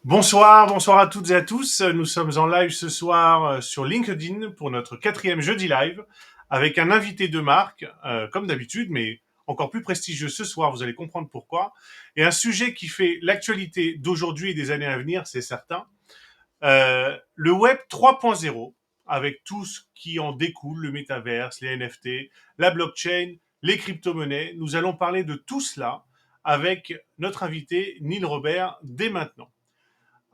Bonsoir à toutes et à tous. Nous sommes en live ce soir sur LinkedIn pour notre 4e jeudi live avec un invité de marque, comme d'habitude, mais encore plus prestigieux ce soir, vous allez comprendre pourquoi. Et un sujet qui fait l'actualité d'aujourd'hui et des années à venir, c'est certain. Le web 3.0, avec tout ce qui en découle, le métaverse, les NFT, la blockchain, les crypto-monnaies. Nous allons parler de tout cela avec notre invité Neil Robert dès maintenant.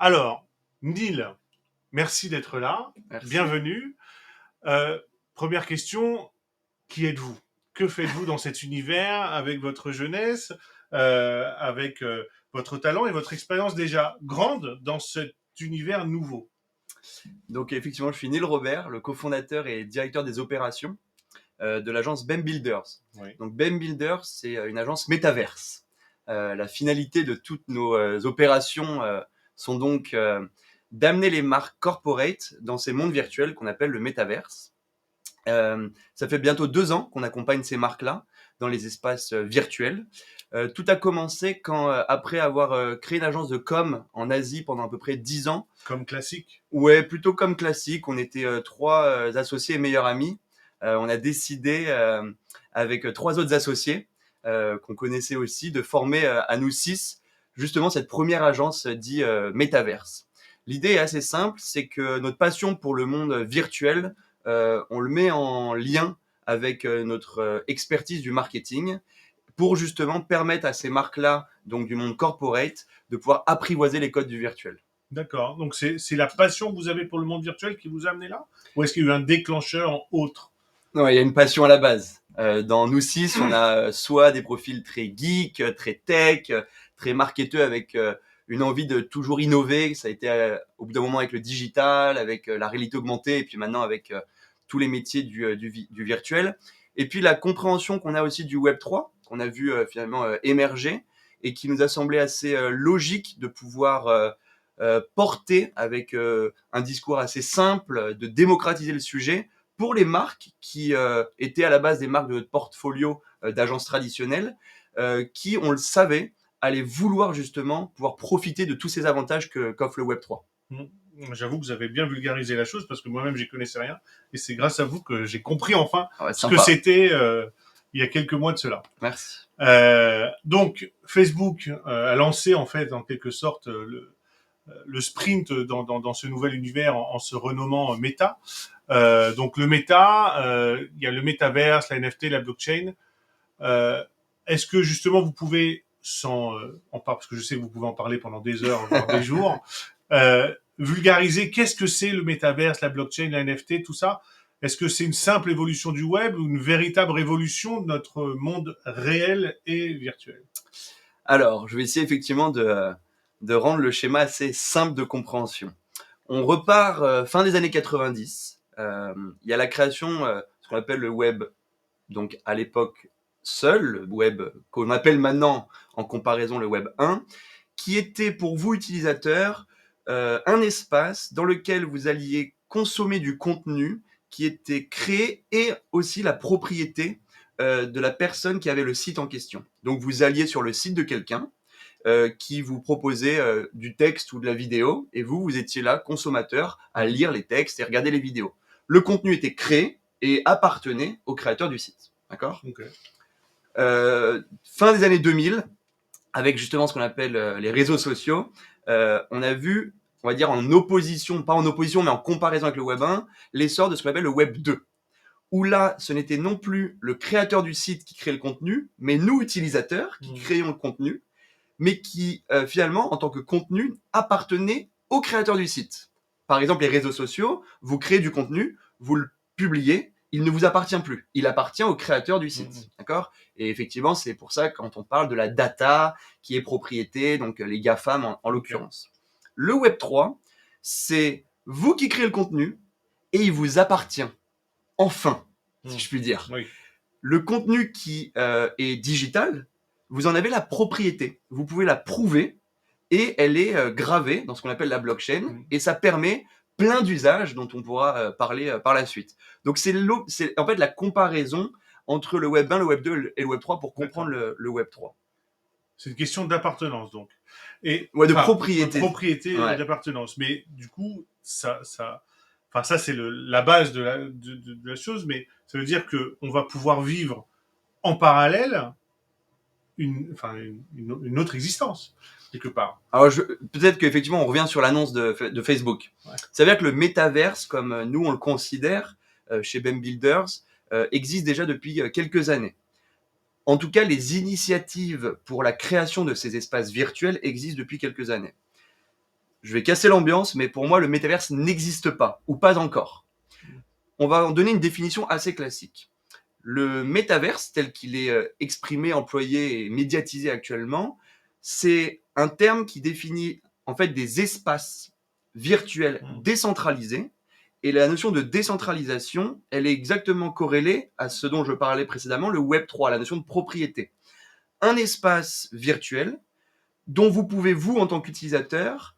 Alors, Neil, merci d'être là. Merci. Bienvenue. Euh, Première question, qui êtes-vous? Que faites-vous dans cet univers avec votre jeunesse, avec votre talent et votre expérience déjà grande dans cet univers nouveau? Donc effectivement, je suis Neil Robert, le cofondateur et directeur des opérations de l'agence BEM Builders. Oui. Donc BEM Builders, c'est une agence métaverse. La finalité de toutes nos opérations sont donc d'amener les marques corporate dans ces mondes virtuels qu'on appelle le métaverse. Ça fait bientôt 2 ans qu'on accompagne ces marques-là dans les espaces virtuels. Tout a commencé quand, après avoir créé une agence de com en Asie pendant à peu près 10 ans. Comme classique. Ouais, plutôt comme classique. On était 3 associés et meilleurs amis. On a décidé, avec 3 autres associés qu'on connaissait aussi, de former à nous 6 justement cette première agence dit Metaverse. L'idée est assez simple, c'est que notre passion pour le monde virtuel, on le met en lien avec notre expertise du marketing pour justement permettre à ces marques-là, donc du monde corporate, de pouvoir apprivoiser les codes du virtuel. D'accord. Donc c'est la passion que vous avez pour le monde virtuel qui vous a amené là? Ou est-ce qu'il y a eu un déclencheur en autre? Non, il y a une passion à la base. Dans nous 6, on a soit des profils très geek, très tech, très marketeux avec une envie de toujours innover. Ça a été au bout d'un moment avec le digital, avec la réalité augmentée et puis maintenant avec tous les métiers du virtuel. Et puis la compréhension qu'on a aussi du Web 3, qu'on a vu finalement émerger et qui nous a semblé assez logique de pouvoir porter avec un discours assez simple, de démocratiser le sujet pour les marques qui étaient à la base des marques de notre portfolio d'agences traditionnelles, qui, on le savait, allaient vouloir justement pouvoir profiter de tous ces avantages qu'offre le Web 3. J'avoue que vous avez bien vulgarisé la chose parce que moi-même j'y connaissais rien et c'est grâce à vous que j'ai compris enfin Ah ouais, ce que sympa. c'était il y a quelques mois de cela. Merci. Donc Facebook a lancé en fait en quelque sorte le sprint dans ce nouvel univers en se renommant Meta. Donc le Meta, il y a le métaverse, la NFT, la blockchain. Est-ce que justement vous pouvez, sans en parler, parce que je sais que vous pouvez en parler pendant des heures, voire des jours, vulgariser qu'est-ce que c'est le métaverse, la blockchain, la NFT, tout ça? Est-ce que c'est une simple évolution du web ou une véritable révolution de notre monde réel et virtuel? Alors, je vais essayer effectivement de rendre le schéma assez simple de compréhension. On repart fin des années 90. Il y a la création, ce qu'on appelle le web, donc à l'époque seul, le web qu'on appelle maintenant en comparaison le web 1, qui était pour vous utilisateurs un espace dans lequel vous alliez consommer du contenu qui était créé et aussi la propriété de la personne qui avait le site en question. Donc vous alliez sur le site de quelqu'un qui vous proposait du texte ou de la vidéo et vous étiez là, consommateur, à lire les textes et regarder les vidéos. Le contenu était créé et appartenait au créateur du site. D'accord ? Okay. Fin des années 2000, avec justement ce qu'on appelle les réseaux sociaux, on a vu, on va dire en opposition, pas en opposition, mais en comparaison avec le Web 1, l'essor de ce qu'on appelle le Web 2. Où là, ce n'était non plus le créateur du site qui crée le contenu, mais nous, utilisateurs, qui créons le contenu, mais qui, finalement, en tant que contenu, appartenait au créateur du site. Par exemple, les réseaux sociaux, vous créez du contenu, vous le publiez, il ne vous appartient plus. Il appartient au créateur du site. D'accord ? Et effectivement, c'est pour ça quand on parle de la data qui est propriété, donc les GAFAM en l'occurrence. Le Web 3, c'est vous qui créez le contenu et il vous appartient. Enfin, si je puis dire. Oui. Le contenu qui est digital, vous en avez la propriété. Vous pouvez la prouver et elle est gravée dans ce qu'on appelle la blockchain et ça permet plein d'usages dont on pourra parler par la suite. Donc c'est en fait la comparaison entre le Web 1, le Web 2 et le Web 3 pour comprendre le Web 3. C'est une question d'appartenance, donc. Et, Ouais, de enfin, de propriété. propriété et Ouais. d'appartenance. Mais du coup, enfin, ça c'est la base de la chose, mais ça veut dire qu'on va pouvoir vivre en parallèle enfin, une autre existence, quelque part. Alors, peut-être qu'effectivement, on revient sur l'annonce de Facebook. Ouais. Ça veut dire que le métaverse, comme nous on le considère chez BEM Builders, existe déjà depuis quelques années. En tout cas, les initiatives pour la création de ces espaces virtuels existent depuis quelques années. Je vais casser l'ambiance, mais pour moi, le métaverse n'existe pas, ou pas encore. On va en donner une définition assez classique. Le métaverse, tel qu'il est exprimé, employé et médiatisé actuellement, c'est un terme qui définit en fait des espaces virtuels décentralisés. Et la notion de décentralisation, elle est exactement corrélée à ce dont je parlais précédemment, le Web 3, la notion de propriété. Un espace virtuel dont vous pouvez, vous, en tant qu'utilisateur,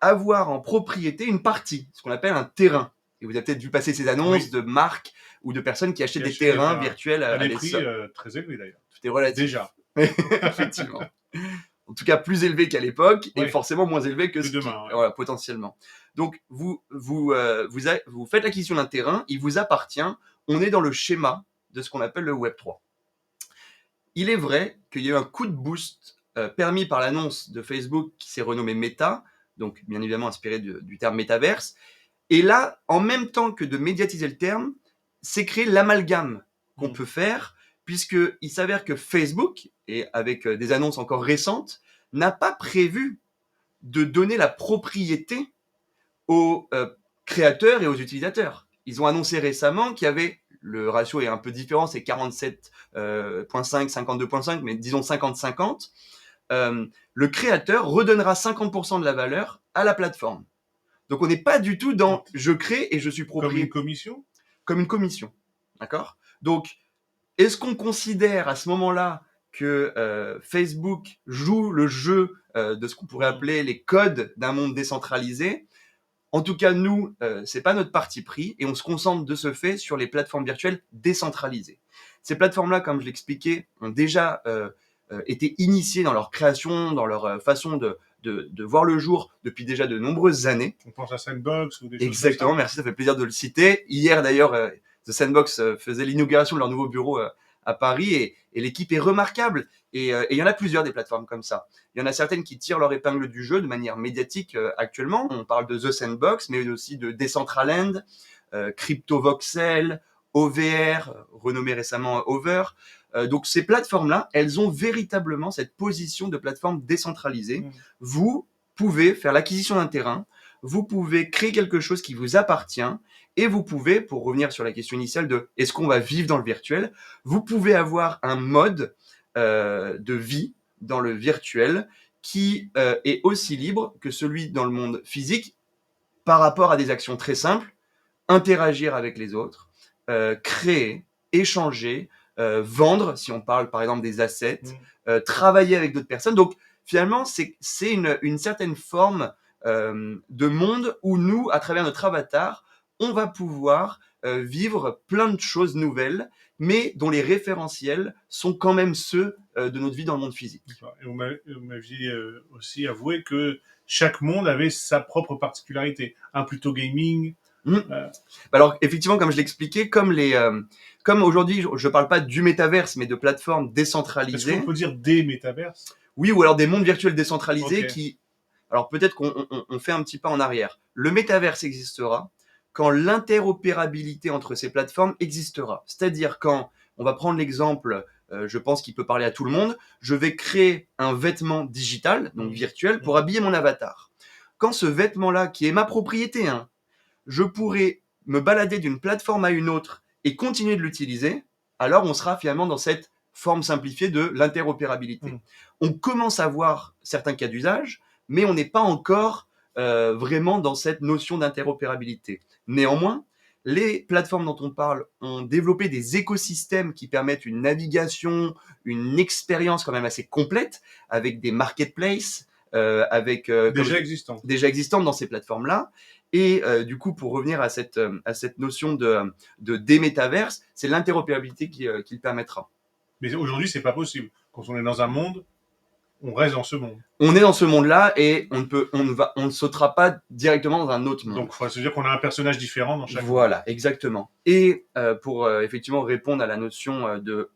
avoir en propriété une partie, ce qu'on appelle un terrain. Et vous avez peut-être vu passer ces annonces de marques ou de personnes qui achètent des terrains virtuels à des des prix très élevés d'ailleurs. Tout est relatif. Déjà. Effectivement. En tout cas, plus élevé qu'à l'époque et Oui. forcément moins élevé que demain. Ouais. Voilà, potentiellement. Donc, vous faites l'acquisition d'un terrain, il vous appartient. On est dans le schéma de ce qu'on appelle le Web 3. Il est vrai qu'il y a eu un coup de boost permis par l'annonce de Facebook qui s'est renommé Meta, donc bien évidemment inspiré du terme métaverse. Et là, en même temps que de médiatiser le terme, c'est créé l'amalgame qu'on peut faire, puisqu'il s'avère que Facebook, et avec des annonces encore récentes, n'a pas prévu de donner la propriété aux créateurs et aux utilisateurs. Ils ont annoncé récemment qu'il y avait, le ratio est un peu différent, c'est 47,5, 52,5, mais disons 50-50, le créateur redonnera 50% de la valeur à la plateforme. Donc on n'est pas du tout dans je crée et je suis propriétaire. Comme une commission. Comme une commission, d'accord. Donc est-ce qu'on considère à ce moment-là que Facebook joue le jeu de ce qu'on pourrait appeler les codes d'un monde décentralisé? En tout cas, nous, c'est pas notre parti pris et on se concentre de ce fait sur les plateformes virtuelles décentralisées. Ces plateformes-là, comme je l'expliquais, ont déjà été initiées dans leur création, dans leur façon de voir le jour depuis déjà de nombreuses années. On pense à Sandbox ou des Exactement, choses comme ça. Exactement, merci, ça fait plaisir de le citer. Hier d'ailleurs, The Sandbox faisait l'inauguration de leur nouveau bureau à Paris et l'équipe est remarquable. Et il y en a plusieurs des plateformes comme ça. Il y en a certaines qui tirent leur épingle du jeu de manière médiatique actuellement. On parle de The Sandbox, mais aussi de Decentraland, CryptoVoxel, OVR, renommé récemment Over. Donc ces plateformes-là, elles ont véritablement cette position de plateforme décentralisée. Vous pouvez faire l'acquisition d'un terrain, vous pouvez créer quelque chose qui vous appartient et vous pouvez, pour revenir sur la question initiale de est-ce qu'on va vivre dans le virtuel, vous pouvez avoir un mode de vie dans le virtuel qui est aussi libre que celui dans le monde physique par rapport à des actions très simples, interagir avec les autres, créer, échanger, vendre, si on parle par exemple des assets, travailler avec d'autres personnes. Donc finalement, c'est une certaine forme de monde où nous, à travers notre avatar, on va pouvoir vivre plein de choses nouvelles, mais dont les référentiels sont quand même ceux de notre vie dans le monde physique. Et vous m'aviez aussi avoué que chaque monde avait sa propre particularité. Un plutôt gaming. Alors effectivement, comme je l'expliquais, comme aujourd'hui, je ne parle pas du métaverse, mais de plateformes décentralisées. Est-ce qu'on peut dire des métaverses? Oui, ou alors des mondes virtuels décentralisés qui... Alors peut-être qu'on fait un petit pas en arrière. Le métaverse existera quand l'interopérabilité entre ces plateformes existera. C'est-à-dire quand, on va prendre l'exemple, je pense qu'il peut parler à tout le monde, je vais créer un vêtement digital, donc virtuel, pour habiller mon avatar. Quand ce vêtement-là, qui est ma propriété, je pourrai me balader d'une plateforme à une autre et continuer de l'utiliser, alors on sera finalement dans cette forme simplifiée de l'interopérabilité. On commence à voir certains cas d'usage, mais on n'est pas encore vraiment dans cette notion d'interopérabilité. Néanmoins, les plateformes dont on parle ont développé des écosystèmes qui permettent une navigation, une expérience quand même assez complète, avec des marketplaces, déjà existantes dans ces plateformes-là. Et du coup, pour revenir à cette notion de démétaverse, c'est l'interopérabilité qui le permettra. Mais aujourd'hui, c'est pas possible. Quand on est dans un monde, On reste dans ce monde. On est dans ce monde-là et on ne sautera pas directement dans un autre monde. Donc, ça veut dire qu'on a un personnage différent dans chaque monde. Voilà, exactement. Et pour effectivement répondre à la notion de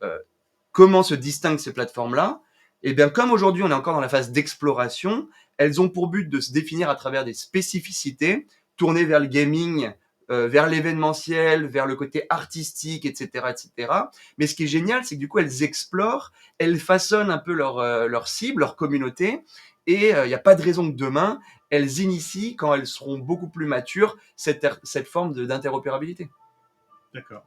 comment se distinguent ces plateformes-là, eh bien, comme aujourd'hui on est encore dans la phase d'exploration, elles ont pour but de se définir à travers des spécificités tournées vers le gaming, vers l'événementiel, vers le côté artistique, etc., etc. Mais ce qui est génial, c'est que du coup, elles explorent, elles façonnent un peu leur cible, leur communauté, et il n'y a pas de raison que demain, elles initient, quand elles seront beaucoup plus matures, cette forme d'interopérabilité. D'accord.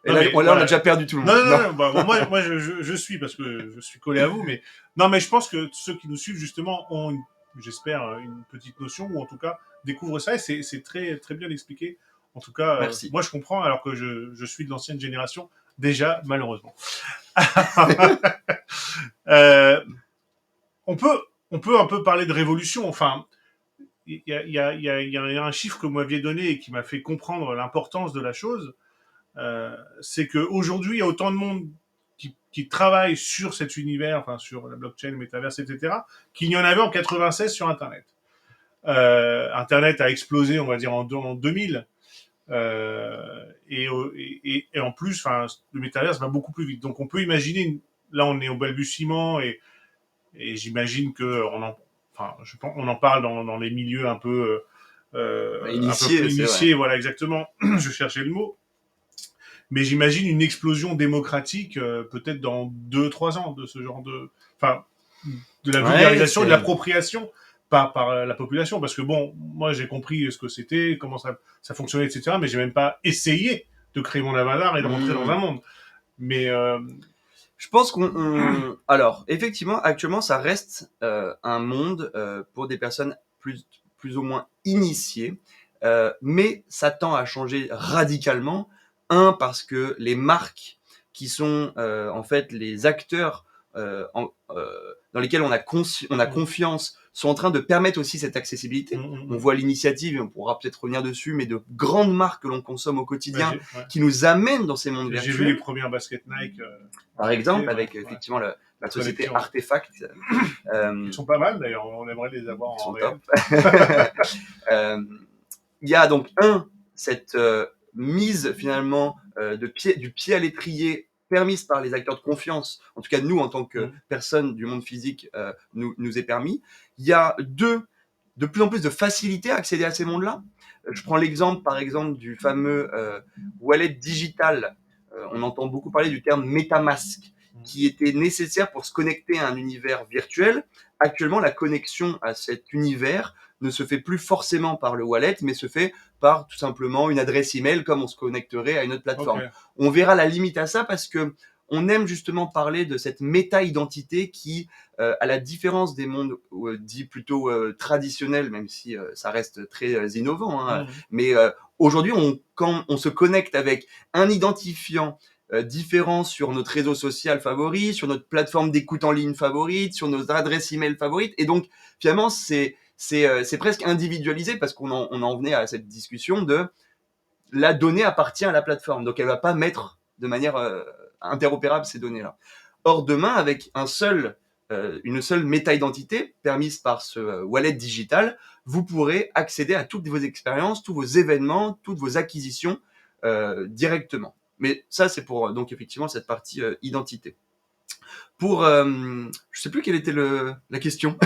Et là, on a déjà perdu tout le monde. Non. Bah, moi je suis, parce que je suis collé à vous, mais non, mais je pense que ceux qui nous suivent justement ont, j'espère, une petite notion, ou en tout cas découvrent ça, et c'est très très bien expliqué. En tout cas, Merci. Moi je comprends, alors que je suis de l'ancienne génération déjà, malheureusement. On peut un peu parler de révolution. Enfin, il y a un chiffre que vous m'aviez donné et qui m'a fait comprendre l'importance de la chose. C'est qu'aujourd'hui, il y a autant de monde qui travaille sur cet univers, enfin sur la blockchain, le métaverse, etc., qu'il y en avait en 96 sur Internet. Internet a explosé, on va dire, en 2000. Et en plus, le métaverse va beaucoup plus vite. Donc on peut imaginer, là on est au balbutiement, et j'imagine que on en parle dans les milieux un peu Initié, un peu plus initiés, voilà, exactement. Je cherchais le mot. Mais j'imagine une explosion démocratique peut-être dans 2-3 ans de ce genre de la vulgarisation, de l'appropriation par la population. Parce que bon, moi j'ai compris ce que c'était, comment ça fonctionnait, etc. Mais j'ai même pas essayé de créer mon avatar et de rentrer dans un monde. Mais je pense alors, effectivement, actuellement, ça reste un monde pour des personnes plus ou moins initiées, mais ça tend à changer radicalement. Parce que les marques qui sont en fait les acteurs dans lesquels on a confiance sont en train de permettre aussi cette accessibilité. On voit l'initiative, et on pourra peut-être revenir dessus, mais de grandes marques que l'on consomme au quotidien qui nous amènent dans ces mondes virtuels. J'ai vu les premières baskets Nike. Par exemple, avec effectivement la société Artefact. Ils sont pas mal d'ailleurs, on aimerait les avoir en réel. Il y a donc cette mise finalement du pied à l'étrier permise par les acteurs de confiance, en tout cas nous en tant que personnes du monde physique nous est permis. Il y a de plus en plus de facilité à accéder à ces mondes-là. Je prends l'exemple par exemple du fameux wallet digital. On entend beaucoup parler du terme MetaMask, qui était nécessaire pour se connecter à un univers virtuel. Actuellement, la connexion à cet univers ne se fait plus forcément par le wallet, mais se fait par tout simplement une adresse email, comme on se connecterait à une autre plateforme. Okay. On verra la limite à ça parce que on aime justement parler de cette méta-identité qui, à la différence des mondes dits plutôt traditionnels, même si ça reste très innovant, hein, mais aujourd'hui, quand on se connecte avec un identifiant différents sur notre réseau social favori, sur notre plateforme d'écoute en ligne favorite, sur nos adresses email favorites. Et donc, finalement, c'est presque individualisé parce qu'on en venait à cette discussion de la donnée appartient à la plateforme. Donc, elle va pas mettre de manière interopérable ces données-là. Or, demain, avec une seule méta-identité permise par ce wallet digital, vous pourrez accéder à toutes vos expériences, tous vos événements, toutes vos acquisitions directement. Mais ça, c'est pour donc effectivement cette partie identité. Pour, je sais plus quelle était la question.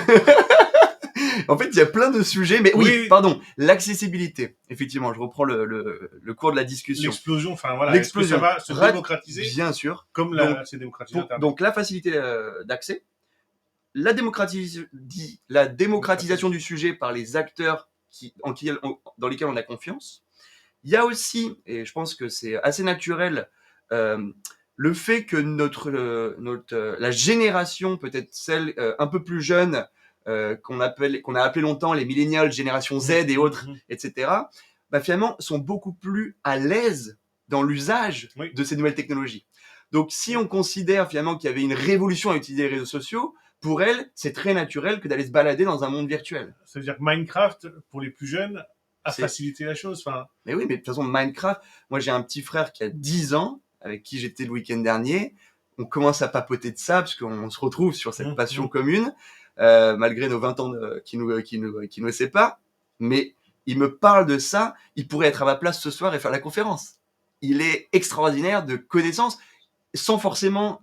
En fait, il y a plein de sujets, mais oui, pardon, l'accessibilité. Effectivement, je reprends le cours de la discussion. L'explosion, enfin voilà, l'explosion. Est-ce que ça va se démocratiser ? Bien sûr. Comme c'est démocratisé Internet. Donc la facilité d'accès, la démocratisation du sujet par les acteurs dans lesquels on a confiance. Il y a aussi, et je pense que c'est assez naturel, le fait que la génération, peut-être celle un peu plus jeune, qu'on a appelé longtemps les millennials, génération Z et autres, etc., bah, finalement, sont beaucoup plus à l'aise dans l'usage de ces nouvelles technologies. Donc, si on considère finalement qu'il y avait une révolution à utiliser les réseaux sociaux, pour elles, c'est très naturel que d'aller se balader dans un monde virtuel. Ça veut dire que Minecraft, pour les plus jeunes, à faciliter la chose. Mais oui, mais de toute façon, Minecraft, moi j'ai un petit frère qui a 10 ans, avec qui j'étais le week-end dernier. on commence à papoter de ça parce qu'on se retrouve sur cette passion commune, malgré nos 20 ans qui nous séparent. Mais il me parle de ça, il pourrait être à ma place ce soir et faire la conférence. Il est extraordinaire de connaissances sans forcément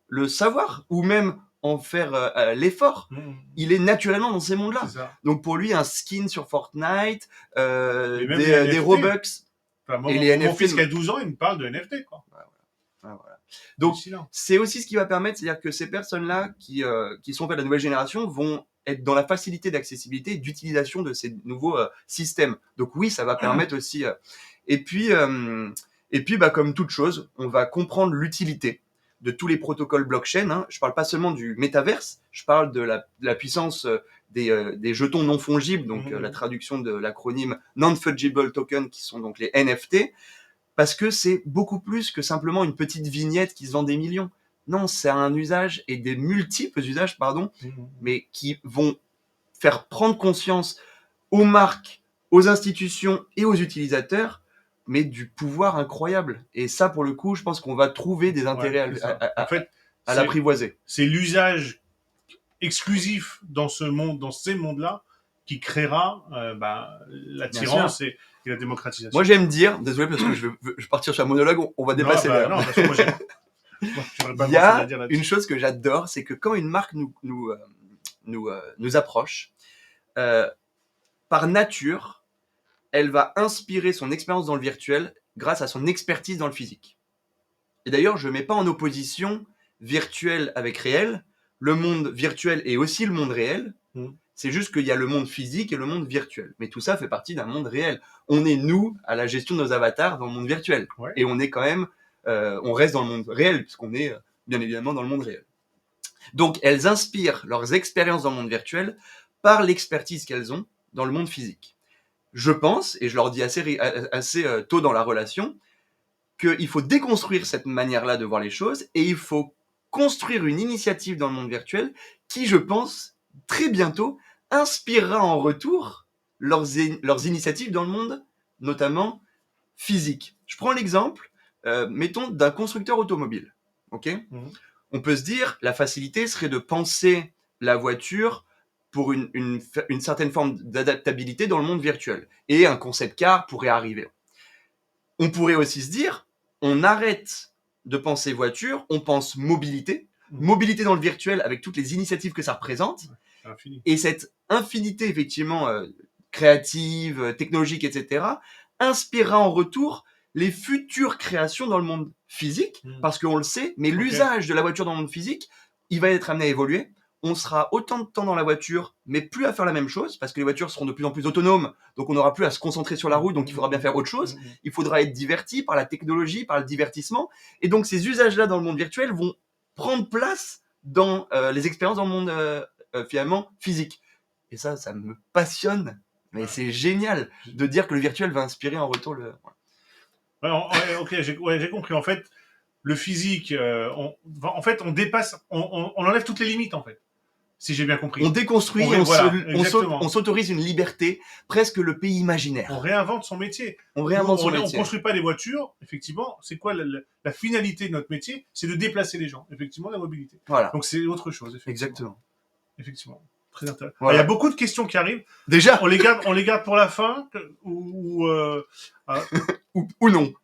le savoir ou même en faire l'effort. Il est naturellement dans ces mondes-là. Donc pour lui, un skin sur Fortnite, des Robux. Enfin, mon fils qui a 12 ans, il me parle de NFT, quoi. Voilà. Donc c'est aussi ce qui va permettre, c'est-à-dire que ces personnes-là qui sont de la nouvelle génération vont être dans la facilité d'accessibilité et d'utilisation de ces nouveaux systèmes. Donc oui, ça va permettre aussi. Et puis, comme toute chose, on va comprendre l'utilité de tous les protocoles blockchain. Hein. Je parle pas seulement du métaverse, je parle de la puissance des jetons non fongibles, donc la traduction de l'acronyme Non-Fungible Token, qui sont donc les NFT, parce que c'est beaucoup plus que simplement une petite vignette qui se vend des millions. Non, c'est un usage et des multiples usages, mais qui vont faire prendre conscience aux marques, aux institutions et aux utilisateurs, mais du pouvoir incroyable. Et ça, pour le coup, je pense qu'on va trouver des intérêts à l'apprivoiser. C'est l'usage exclusif dans ces mondes-là, qui créera l'attirance et la démocratisation. Moi, j'aime dire, désolé parce que je vais partir sur un monologue, on va dépasser l'heure. Non, parce que moi, il y a une chose que j'adore, c'est que quand une marque nous approche, par nature, elle va inspirer son expérience dans le virtuel grâce à son expertise dans le physique. Et d'ailleurs, je ne mets pas en opposition virtuel avec réel. Le monde virtuel est aussi le monde réel. C'est juste qu'il y a le monde physique et le monde virtuel. Mais tout ça fait partie d'un monde réel. On est, nous, à la gestion de nos avatars dans le monde virtuel. Ouais. Et on est quand même... on reste dans le monde réel, puisqu'on est, bien évidemment, dans le monde réel. Donc, elles inspirent leurs expériences dans le monde virtuel par l'expertise qu'elles ont dans le monde physique. Je pense, et je leur dis assez tôt dans la relation, qu'il faut déconstruire cette manière-là de voir les choses et il faut construire une initiative dans le monde virtuel qui, je pense, très bientôt, inspirera en retour leurs initiatives dans le monde, notamment physique. Je prends l'exemple, mettons, d'un constructeur automobile. Okay ? On peut se dire, la facilité serait de penser la voiture pour une certaine forme d'adaptabilité dans le monde virtuel. Et un concept car pourrait arriver. On pourrait aussi se dire, on arrête de penser voiture, on pense mobilité. Mobilité dans le virtuel avec toutes les initiatives que ça représente. Et cette infinité, effectivement, créative, technologique, etc., inspirera en retour les futures créations dans le monde physique, parce qu'on le sait, mais l'usage de la voiture dans le monde physique, il va être amené à évoluer. On sera autant de temps dans la voiture, mais plus à faire la même chose, parce que les voitures seront de plus en plus autonomes, donc on n'aura plus à se concentrer sur la route, donc il faudra bien faire autre chose. Il faudra être diverti par la technologie, par le divertissement, et donc ces usages-là dans le monde virtuel vont prendre place dans les expériences dans le monde finalement physique. Et ça me passionne, mais c'est génial de dire que le virtuel va inspirer en retour le... Ok, j'ai compris. En fait, le physique, on dépasse, on enlève toutes les limites, en fait. Si j'ai bien compris. On déconstruit, on s'autorise une liberté, presque le pays imaginaire. On réinvente son métier. On construit pas des voitures, effectivement. C'est quoi la finalité de notre métier ? C'est de déplacer les gens, effectivement, la mobilité. Voilà. Donc c'est autre chose, effectivement. Exactement. Effectivement. Très intéressant. Voilà. Il y a beaucoup de questions qui arrivent. Déjà. On les garde pour la fin, ou non.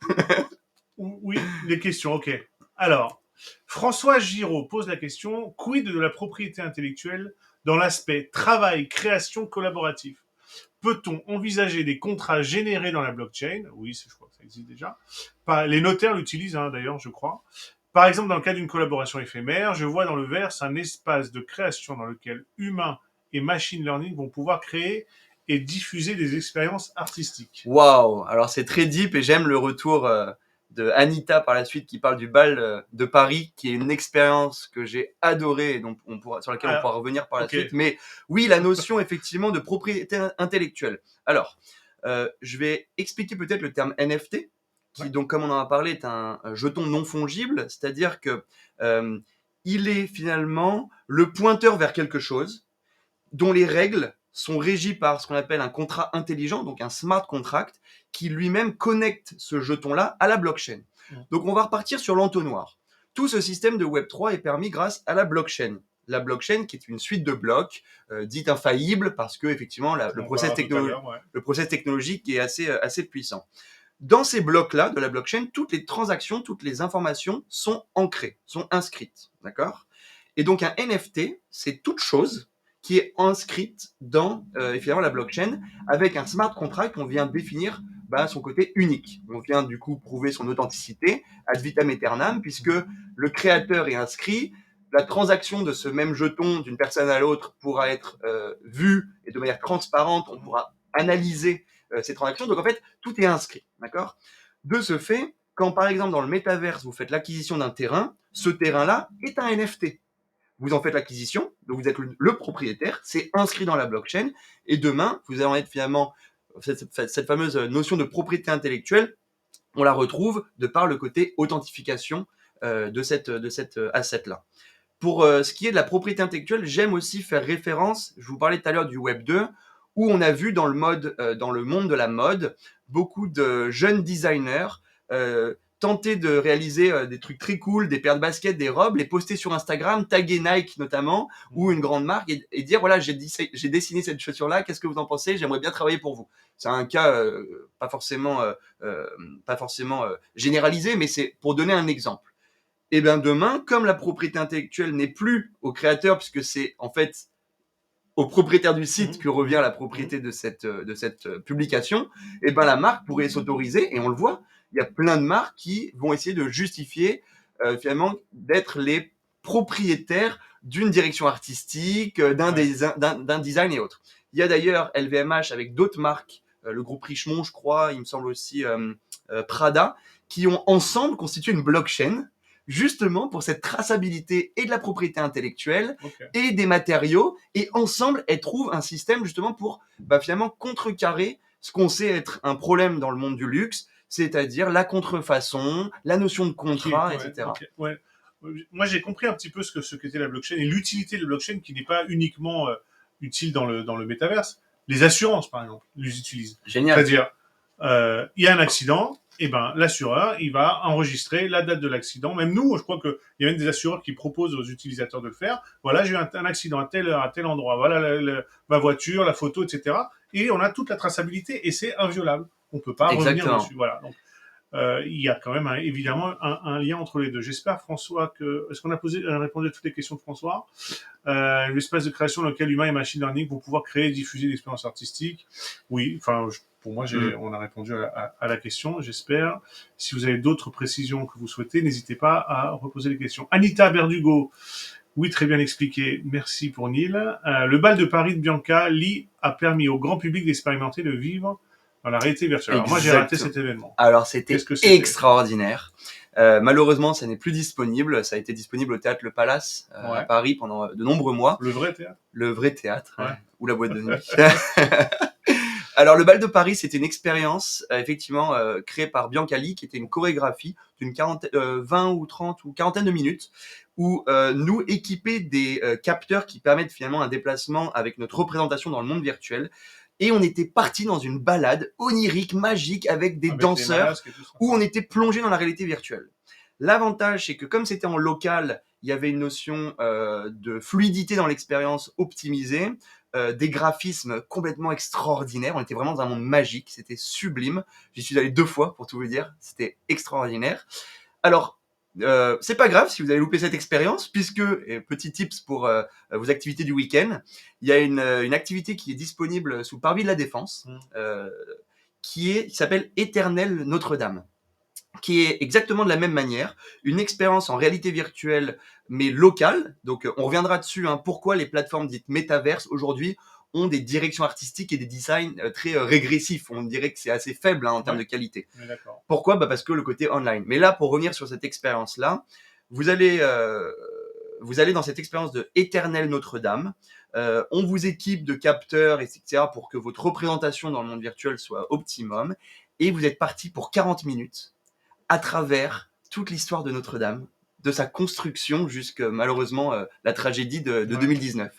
Oui, les questions, ok. Alors, François Giraud pose la question, quid de la propriété intellectuelle dans l'aspect travail, création, collaboratif ? Peut-on envisager des contrats générés dans la blockchain ? Oui, je crois que ça existe déjà. Les notaires l'utilisent, d'ailleurs, je crois. Par exemple, dans le cas d'une collaboration éphémère, je vois dans le verse un espace de création dans lequel humains et machine learning vont pouvoir créer et diffuser des expériences artistiques. Waouh ! Alors c'est très deep et j'aime le retour de Anita par la suite qui parle du bal de Paris, qui est une expérience que j'ai adorée et donc sur laquelle on pourra revenir par la suite. Mais oui, la notion effectivement de propriété intellectuelle. Alors, je vais expliquer peut-être le terme NFT, qui donc comme on en a parlé est un jeton non fongible, c'est-à-dire que il est finalement le pointeur vers quelque chose dont les règles sont régies par ce qu'on appelle un contrat intelligent, donc un smart contract, qui lui-même connecte ce jeton-là à la blockchain. Donc on va repartir sur l'entonnoir. Tout ce système de Web3 est permis grâce à la blockchain. La blockchain qui est une suite de blocs dite infaillible parce que effectivement le process technologique est assez puissant. Dans ces blocs-là de la blockchain, toutes les transactions, toutes les informations sont ancrées, sont inscrites, d'accord ? Et donc un NFT, c'est toute chose qui est inscrite dans finalement la blockchain avec un smart contract qu'on vient définir son côté unique. On vient du coup prouver son authenticité ad vitam aeternam puisque le créateur est inscrit, la transaction de ce même jeton d'une personne à l'autre pourra être vue et de manière transparente, on pourra analyser ces transactions. Donc en fait, tout est inscrit, d'accord ? De ce fait, quand par exemple dans le métaverse, vous faites l'acquisition d'un terrain, ce terrain-là est un NFT. Vous en faites l'acquisition, donc vous êtes le propriétaire, c'est inscrit dans la blockchain, et demain, vous allez être finalement cette fameuse notion de propriété intellectuelle, on la retrouve de par le côté authentification de cette asset-là. Pour ce qui est de la propriété intellectuelle, j'aime aussi faire référence, je vous parlais tout à l'heure du Web 2, où on a vu dans le monde de la mode, beaucoup de jeunes designers tenter de réaliser des trucs très cool, des paires de baskets, des robes, les poster sur Instagram, taguer Nike notamment, ou une grande marque, et dire voilà, j'ai dessiné cette chaussure-là, qu'est-ce que vous en pensez ? J'aimerais bien travailler pour vous. C'est un cas pas forcément généralisé, mais c'est pour donner un exemple. Et bien demain, comme la propriété intellectuelle n'est plus au créateur, puisque c'est en fait au propriétaire du site que revient la propriété de cette publication, et ben la marque pourrait s'autoriser, et on le voit, il y a plein de marques qui vont essayer de justifier finalement d'être les propriétaires d'une direction artistique, d'un design et autres. Il y a d'ailleurs LVMH avec d'autres marques, le groupe Richemont, je crois, il me semble aussi Prada, qui ont ensemble constitué une blockchain justement pour cette traçabilité et de la propriété intellectuelle et des matériaux, et ensemble, elles trouvent un système justement pour finalement contrecarrer ce qu'on sait être un problème dans le monde du luxe, c'est-à-dire la contrefaçon, la notion de contrat, etc. Moi, j'ai compris un petit peu ce qu'était la blockchain et l'utilité de la blockchain qui n'est pas uniquement utile dans le métaverse. Les assurances, par exemple, les utilisent. Génial. C'est-à-dire, il y a un accident, et ben l'assureur, il va enregistrer la date de l'accident. Même nous, je crois qu'il y a même des assureurs qui proposent aux utilisateurs de le faire. Voilà, j'ai eu un accident à telle heure, à tel endroit. Voilà ma voiture, la photo, etc. Et on a toute la traçabilité et c'est inviolable. On peut pas revenir dessus. Voilà. Donc, il y a quand même évidemment un lien entre les deux. J'espère, François, est-ce qu'on a répondu à toutes les questions de François? L'espace de création dans lequel humain et machine learning vont pouvoir créer et diffuser l'expérience artistique. Oui, enfin, pour moi, on a répondu à la question, j'espère. Si vous avez d'autres précisions que vous souhaitez, n'hésitez pas à reposer les questions. Anita Berdugo, oui, très bien expliqué. Merci pour Neil. Le bal de Paris de Bianca Lee a permis au grand public d'expérimenter, de vivre dans la réalité virtuelle. Alors, moi, j'ai raté cet événement. Alors, c'était extraordinaire. Malheureusement, ça n'est plus disponible. Ça a été disponible au théâtre Le Palace à Paris pendant de nombreux mois. Le vrai théâtre. Le vrai théâtre, ou la boîte de nuit. Alors, le bal de Paris, c'était une expérience effectivement créée par Bianca Lee, qui était une chorégraphie d'une 20 ou 30 ou quarantaine de minutes, où nous, équipés des capteurs qui permettent finalement un déplacement avec notre représentation dans le monde virtuel, et on était parti dans une balade onirique, magique, avec des danseurs, où on était plongé dans la réalité virtuelle. L'avantage, c'est que comme c'était en local, il y avait une notion de fluidité dans l'expérience optimisée, des graphismes complètement extraordinaires. On était vraiment dans un monde magique, c'était sublime. J'y suis allé 2 fois, pour tout vous dire, c'était extraordinaire. Alors, c'est pas grave si vous avez loupé cette expérience, puisque, petit tips pour vos activités du week-end, il y a une activité qui est disponible sous le parvis de la Défense, qui s'appelle Éternel Notre-Dame, qui est exactement de la même manière, une expérience en réalité virtuelle, mais locale. Donc, on reviendra dessus, pourquoi les plateformes dites métaverses aujourd'hui ont des directions artistiques et des designs très régressifs. On dirait que c'est assez faible en termes de qualité. Pourquoi ? Parce que le côté online. Mais là, pour revenir sur cette expérience-là, vous allez dans cette expérience de Éternel Notre-Dame. On vous équipe de capteurs, etc. pour que votre représentation dans le monde virtuel soit optimum. Et vous êtes parti pour 40 minutes à travers toute l'histoire de Notre-Dame, de sa construction jusqu'à malheureusement la tragédie de 2019.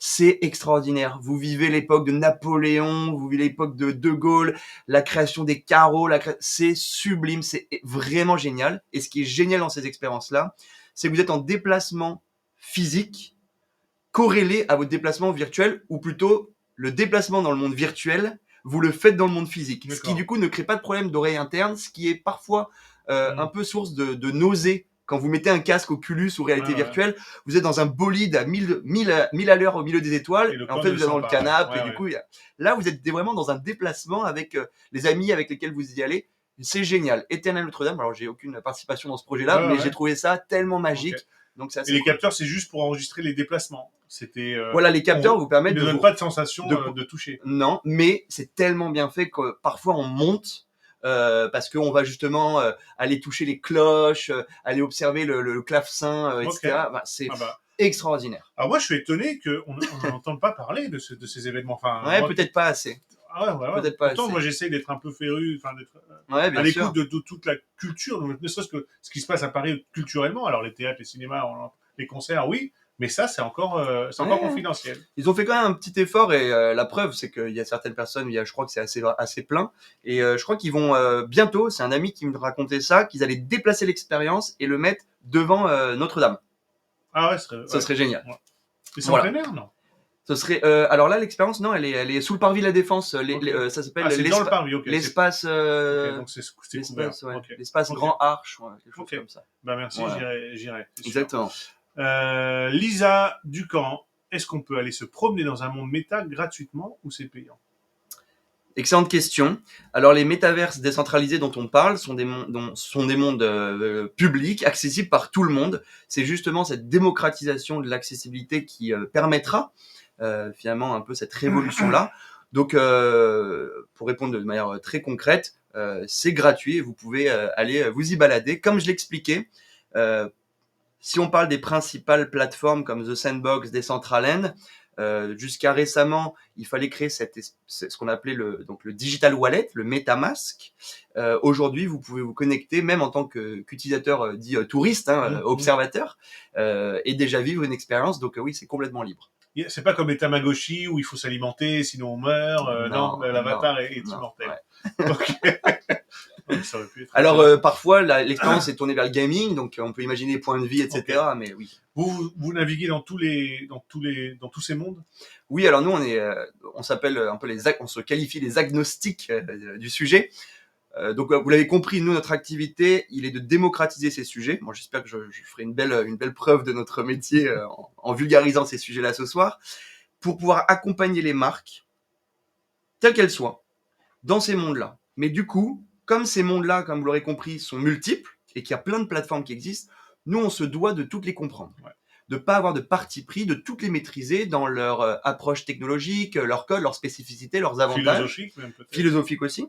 c'est extraordinaire. Vous vivez l'époque de Napoléon, vous vivez l'époque de De Gaulle, la création des carreaux, c'est sublime, c'est vraiment génial. Et ce qui est génial dans ces expériences-là, c'est que vous êtes en déplacement physique corrélé à votre déplacement virtuel, ou plutôt le déplacement dans le monde virtuel, vous le faites dans le monde physique. Ce qui du coup ne crée pas de problème d'oreille interne, ce qui est parfois un peu source de nausée. Quand vous mettez un casque Oculus ou réalité virtuelle, vous êtes dans un bolide à 1000 à l'heure au milieu des étoiles, et en fait vous êtes dans le canapé, et du coup, là vous êtes vraiment dans un déplacement avec les amis avec lesquels vous y allez. C'est génial. Éternel Notre-Dame, alors j'ai aucune participation dans ce projet-là, mais j'ai trouvé ça tellement magique. Donc ça, et les capteurs, c'est juste pour enregistrer les déplacements. C'était. Voilà, les capteurs vous permettent de. Ne donnent pas de sensation de toucher. Non, mais c'est tellement bien fait que parfois on monte parce qu'on va justement aller toucher les cloches, aller observer le clavecin, etc. Bah, c'est extraordinaire. Alors moi, je suis étonné qu'on n'entende pas parler de ces événements. Enfin, moi, peut-être pas assez. Peut-être pas. Pourtant, moi, j'essaie d'être un peu féru, d'être à l'écoute de toute la culture, donc, ne serait-ce que ce qui se passe à Paris culturellement. Alors les théâtres, les cinémas, les concerts, oui, mais ça, c'est encore confidentiel. Ils ont fait quand même un petit effort, et la preuve, c'est qu'il y a certaines personnes, je crois que c'est assez plein, et je crois qu'ils vont bientôt, c'est un ami qui me racontait ça, qu'ils allaient déplacer l'expérience et le mettre devant Notre-Dame. Ah ouais, ça serait génial. Ouais. Et c'est en plein air, non? Ce serait alors là l'expérience, non, elle est sous le parvis de la Défense. Ça s'appelle l'espace. Donc c'est l'espace, l'espace Grand Arche, quelque chose comme ça. Bah merci, j'irai. Exactement. Lisa Ducamp, est-ce qu'on peut aller se promener dans un monde méta gratuitement ou c'est payant? Excellente question. Alors les métaverses décentralisés dont on parle sont des mondes publics, accessibles par tout le monde. C'est justement cette démocratisation de l'accessibilité qui permettra finalement un peu cette révolution-là. Donc pour répondre de manière très concrète, c'est gratuit et vous pouvez aller vous y balader. Comme je l'expliquais, si on parle des principales plateformes comme The Sandbox, Decentraland, jusqu'à récemment, il fallait créer ce qu'on appelait le digital wallet, le MetaMask. Aujourd'hui, vous pouvez vous connecter, même en tant qu'utilisateur dit touriste, observateur, et déjà vivre une expérience. Donc oui, c'est complètement libre. C'est pas comme les Tamagotchi où il faut s'alimenter, sinon on meurt. Non, l'avatar est immortel. Ouais. Okay. Ça aurait pu être alors parfois l'expérience est tournée vers le gaming, donc on peut imaginer points de vie, etc. Mais oui. Vous naviguez dans tous ces mondes? Oui, alors nous on s'appelle un peu on se qualifie les agnostiques du sujet. Donc vous l'avez compris, nous notre activité, il est de démocratiser ces sujets. Moi j'espère que je ferai une belle preuve de notre métier en vulgarisant ces sujets-là ce soir, pour pouvoir accompagner les marques telles qu'elles soient dans ces mondes-là. Mais du coup, comme ces mondes-là, comme vous l'aurez compris, sont multiples et qu'il y a plein de plateformes qui existent, nous on se doit de toutes les comprendre. De pas avoir de parti pris, de toutes les maîtriser dans leur approche technologique, leur code, leurs spécificités, leurs avantages. Philosophique aussi.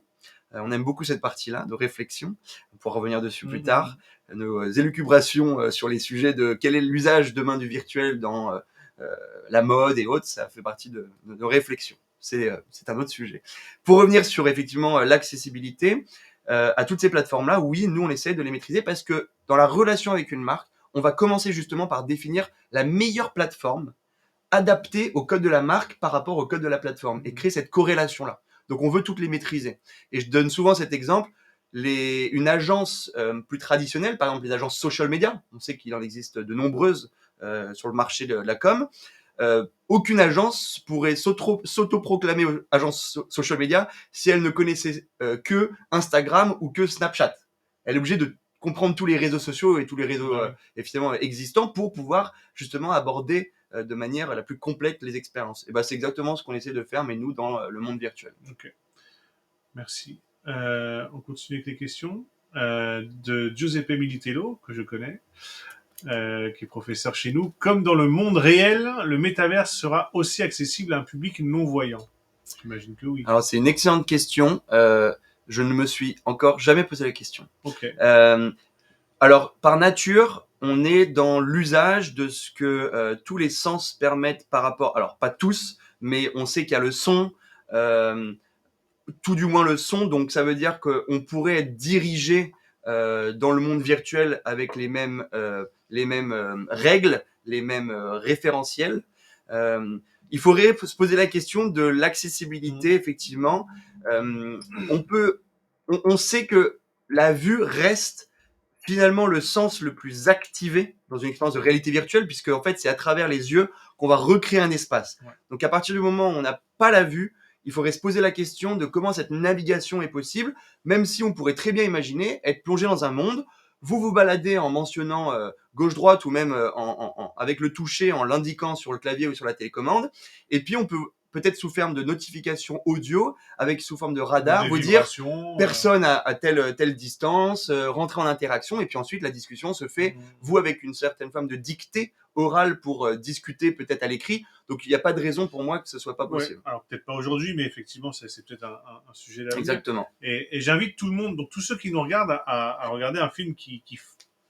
On aime beaucoup cette partie-là de réflexion. On pourra revenir dessus plus tard. Nos élucubrations sur les sujets de quel est l'usage demain du virtuel dans la mode et autres, ça fait partie de nos réflexions. C'est un autre sujet. Pour revenir sur effectivement l'accessibilité à toutes ces plateformes-là, oui, nous on essaie de les maîtriser parce que dans la relation avec une marque, on va commencer justement par définir la meilleure plateforme adaptée au code de la marque par rapport au code de la plateforme et créer cette corrélation-là. Donc on veut toutes les maîtriser. Et je donne souvent cet exemple, une agence plus traditionnelle, par exemple les agences social media, on sait qu'il en existe de nombreuses sur le marché de la com, aucune agence pourrait s'autoproclamer agence social media si elle ne connaissait que Instagram ou que Snapchat. Elle est obligée de comprendre tous les réseaux sociaux et tous les réseaux effectivement existants pour pouvoir justement aborder de manière la plus complète les expériences. Et ben c'est exactement ce qu'on essaie de faire, mais nous dans le monde virtuel. Ok, merci. On continue avec les questions de Giuseppe Militello, que je connais, qui est professeur chez nous. Comme dans le monde réel, le métaverse sera aussi accessible à un public non-voyant? J'imagine que oui. Alors c'est une excellente question. Je ne me suis encore jamais posé la question. Ok. Alors par nature, on est dans l'usage de ce que tous les sens permettent par rapport... Alors pas tous, mais on sait qu'il y a le son, tout du moins le son, donc ça veut dire qu'on pourrait être dirigé dans le monde virtuel avec les mêmes règles, les mêmes référentiels. il faudrait se poser la question de l'accessibilité, effectivement. Euh, on sait que la vue reste finalement le sens le plus activé dans une expérience de réalité virtuelle, puisque en fait c'est à travers les yeux qu'on va recréer un espace. Ouais. Donc à partir du moment où on n'a pas la vue, il faudrait se poser la question de comment cette navigation est possible, même si on pourrait très bien imaginer être plongé dans un monde, vous baladez en mentionnant gauche-droite ou même avec le toucher en l'indiquant sur le clavier ou sur la télécommande, et puis on peut peut-être sous forme de notification audio, avec sous forme de radar, vous dire personne à telle distance, rentrer en interaction, et puis ensuite la discussion se fait, vous avec une certaine forme de dictée orale pour discuter peut-être à l'écrit. Donc il n'y a pas de raison pour moi que ce soit pas possible. Ouais, alors peut-être pas aujourd'hui, mais effectivement c'est peut-être un sujet d'avenir. Exactement. Et j'invite tout le monde, donc tous ceux qui nous regardent, à regarder un film qui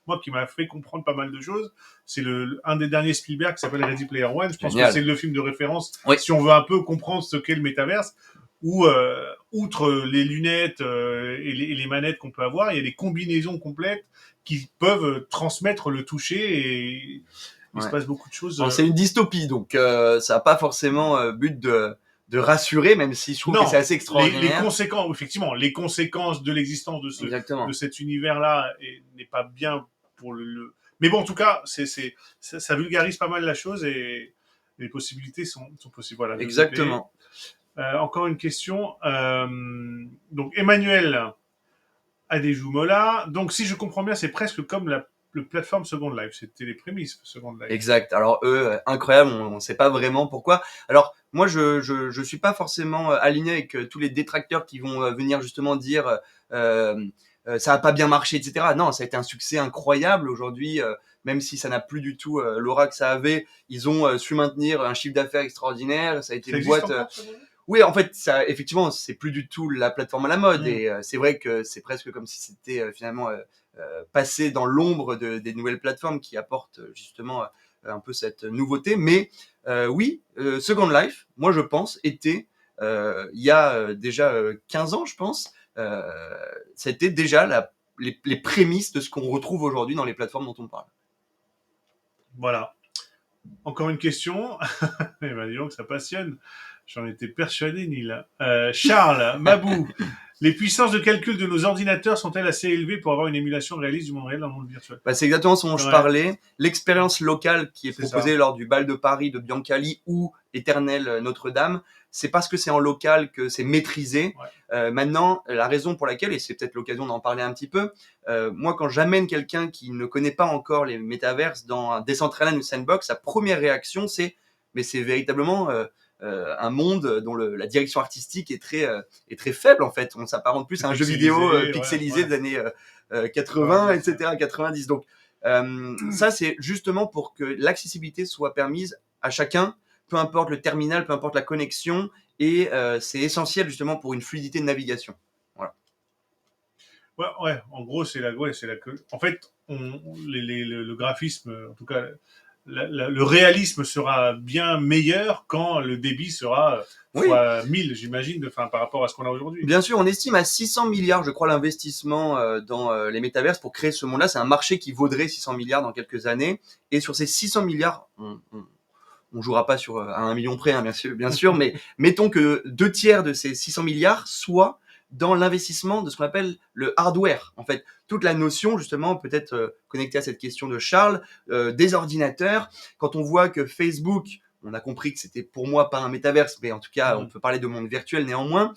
moi qui m'a fait comprendre pas mal de choses. C'est un des derniers Spielberg qui s'appelle Ready Player One. Je pense que c'est le film de référence si on veut un peu comprendre ce qu'est le métaverse. Où, outre les lunettes et les manettes qu'on peut avoir, il y a des combinaisons complètes qui peuvent transmettre le toucher et il se passe beaucoup de choses. Bon, c'est une dystopie, donc ça n'a pas forcément but de rassurer, même si je trouve que c'est assez extraordinaire. Les conséquences, effectivement, les conséquences de l'existence de cet univers-là n'est pas bien pour le. Mais bon, en tout cas, ça vulgarise pas mal la chose et les possibilités sont possibles. Voilà, exactement. Encore une question. Donc, Emmanuel Adejoumola. Donc, si je comprends bien, c'est presque comme le plateforme Second Life. C'était les prémices Second Life. Exact. Alors eux, incroyable, on ne sait pas vraiment pourquoi. Alors moi, je suis pas forcément aligné avec tous les détracteurs qui vont venir justement dire ça a pas bien marché, etc. Non, ça a été un succès incroyable aujourd'hui. Même si ça n'a plus du tout l'aura que ça avait, ils ont su maintenir un chiffre d'affaires extraordinaire. Ça a été une boîte. Oui, en fait, ça, effectivement, c'est plus du tout la plateforme à la mode. Et c'est vrai que c'est presque comme si c'était finalement passé dans l'ombre des nouvelles plateformes qui apportent justement un peu cette nouveauté. Mais oui, Second Life, moi je pense, était, il y a déjà 15 ans, je pense, c'était déjà les prémices de ce qu'on retrouve aujourd'hui dans les plateformes dont on parle. Voilà. Encore une question. Eh ben, disons que ça passionne. J'en étais persuadé, Neil. Charles, Mabou, les puissances de calcul de nos ordinateurs sont-elles assez élevées pour avoir une émulation réaliste du monde réel dans le monde virtuel? C'est exactement ce dont je parlais. L'expérience locale qui est proposée lors du bal de Paris de Biancali ou Éternel Notre-Dame, c'est parce que c'est en local que c'est maîtrisé. Maintenant, la raison pour laquelle, et c'est peut-être l'occasion d'en parler un petit peu, moi quand j'amène quelqu'un qui ne connaît pas encore les métaverses dans un Decentraland ou Sandbox, sa première réaction c'est mais c'est véritablement un monde dont la direction artistique est très faible en fait. On s'apparente plus à un jeu vidéo pixelisé des années 80, etc., 90. Donc ça c'est justement pour que l'accessibilité soit permise à chacun, peu importe le terminal, peu importe la connexion, et c'est essentiel justement pour une fluidité de navigation. Voilà. Ouais, en gros c'est en fait le graphisme, en tout cas le réalisme sera bien meilleur quand le débit sera fois 1000, j'imagine, par rapport à ce qu'on a aujourd'hui. Bien sûr, on estime à 600 milliards, je crois, l'investissement dans les métaverses pour créer ce monde-là. C'est un marché qui vaudrait 600 milliards dans quelques années. Et sur ces 600 milliards, on jouera pas à 1 million près, hein, bien sûr, mais mettons que 2/3 de ces 600 milliards soient dans l'investissement de ce qu'on appelle le hardware. En fait, toute la notion, justement, peut-être connectée à cette question de Charles, des ordinateurs. Quand on voit que Facebook, on a compris que c'était pour moi pas un métaverse, mais en tout cas, on peut parler de monde virtuel néanmoins,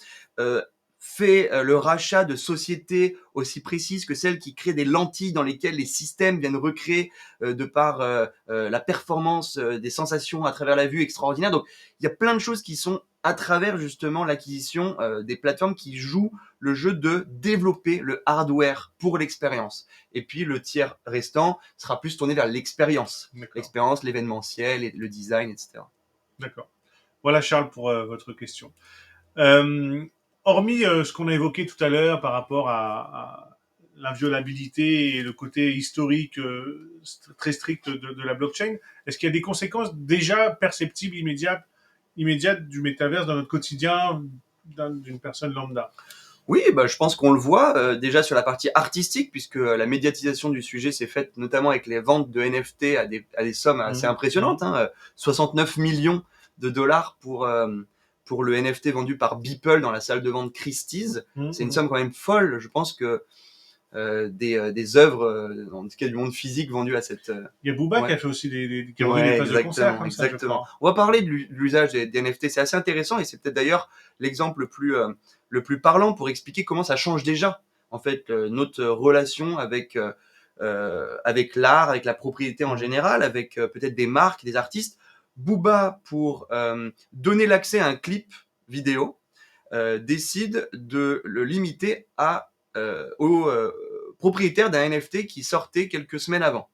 fait le rachat de sociétés aussi précises que celles qui créent des lentilles dans lesquelles les systèmes viennent recréer de par la performance des sensations à travers la vue extraordinaire. Donc, il y a plein de choses qui sont à travers justement l'acquisition des plateformes qui jouent le jeu de développer le hardware pour l'expérience. Et puis, le tiers restant sera plus tourné vers l'expérience. L'expérience, l'événementiel, le design, etc. D'accord. Voilà, Charles, pour votre question. Hormis ce qu'on a évoqué tout à l'heure par rapport à l'inviolabilité et le côté historique très strict de la blockchain, est-ce qu'il y a des conséquences déjà perceptibles, immédiates du métaverse dans notre quotidien d'une personne lambda? Oui, je pense qu'on le voit déjà sur la partie artistique, puisque la médiatisation du sujet s'est faite notamment avec les ventes de NFT à des sommes assez impressionnantes, 69 millions de dollars pour le NFT vendu par Beeple dans la salle de vente Christie's. C'est une somme quand même folle. Je pense que des œuvres, en tout cas du monde physique, vendues à cette... Il y a Booba qui a fait aussi qui a vendu des places de concert comme ça, je crois. On va parler de l'usage des NFT. C'est assez intéressant et c'est peut-être d'ailleurs l'exemple le plus parlant pour expliquer comment ça change déjà en fait notre relation avec l'art, avec la propriété en général, avec peut-être des marques, des artistes. Booba, pour donner l'accès à un clip vidéo, décide de le limiter aux propriétaires d'un NFT qui sortait quelques semaines avant.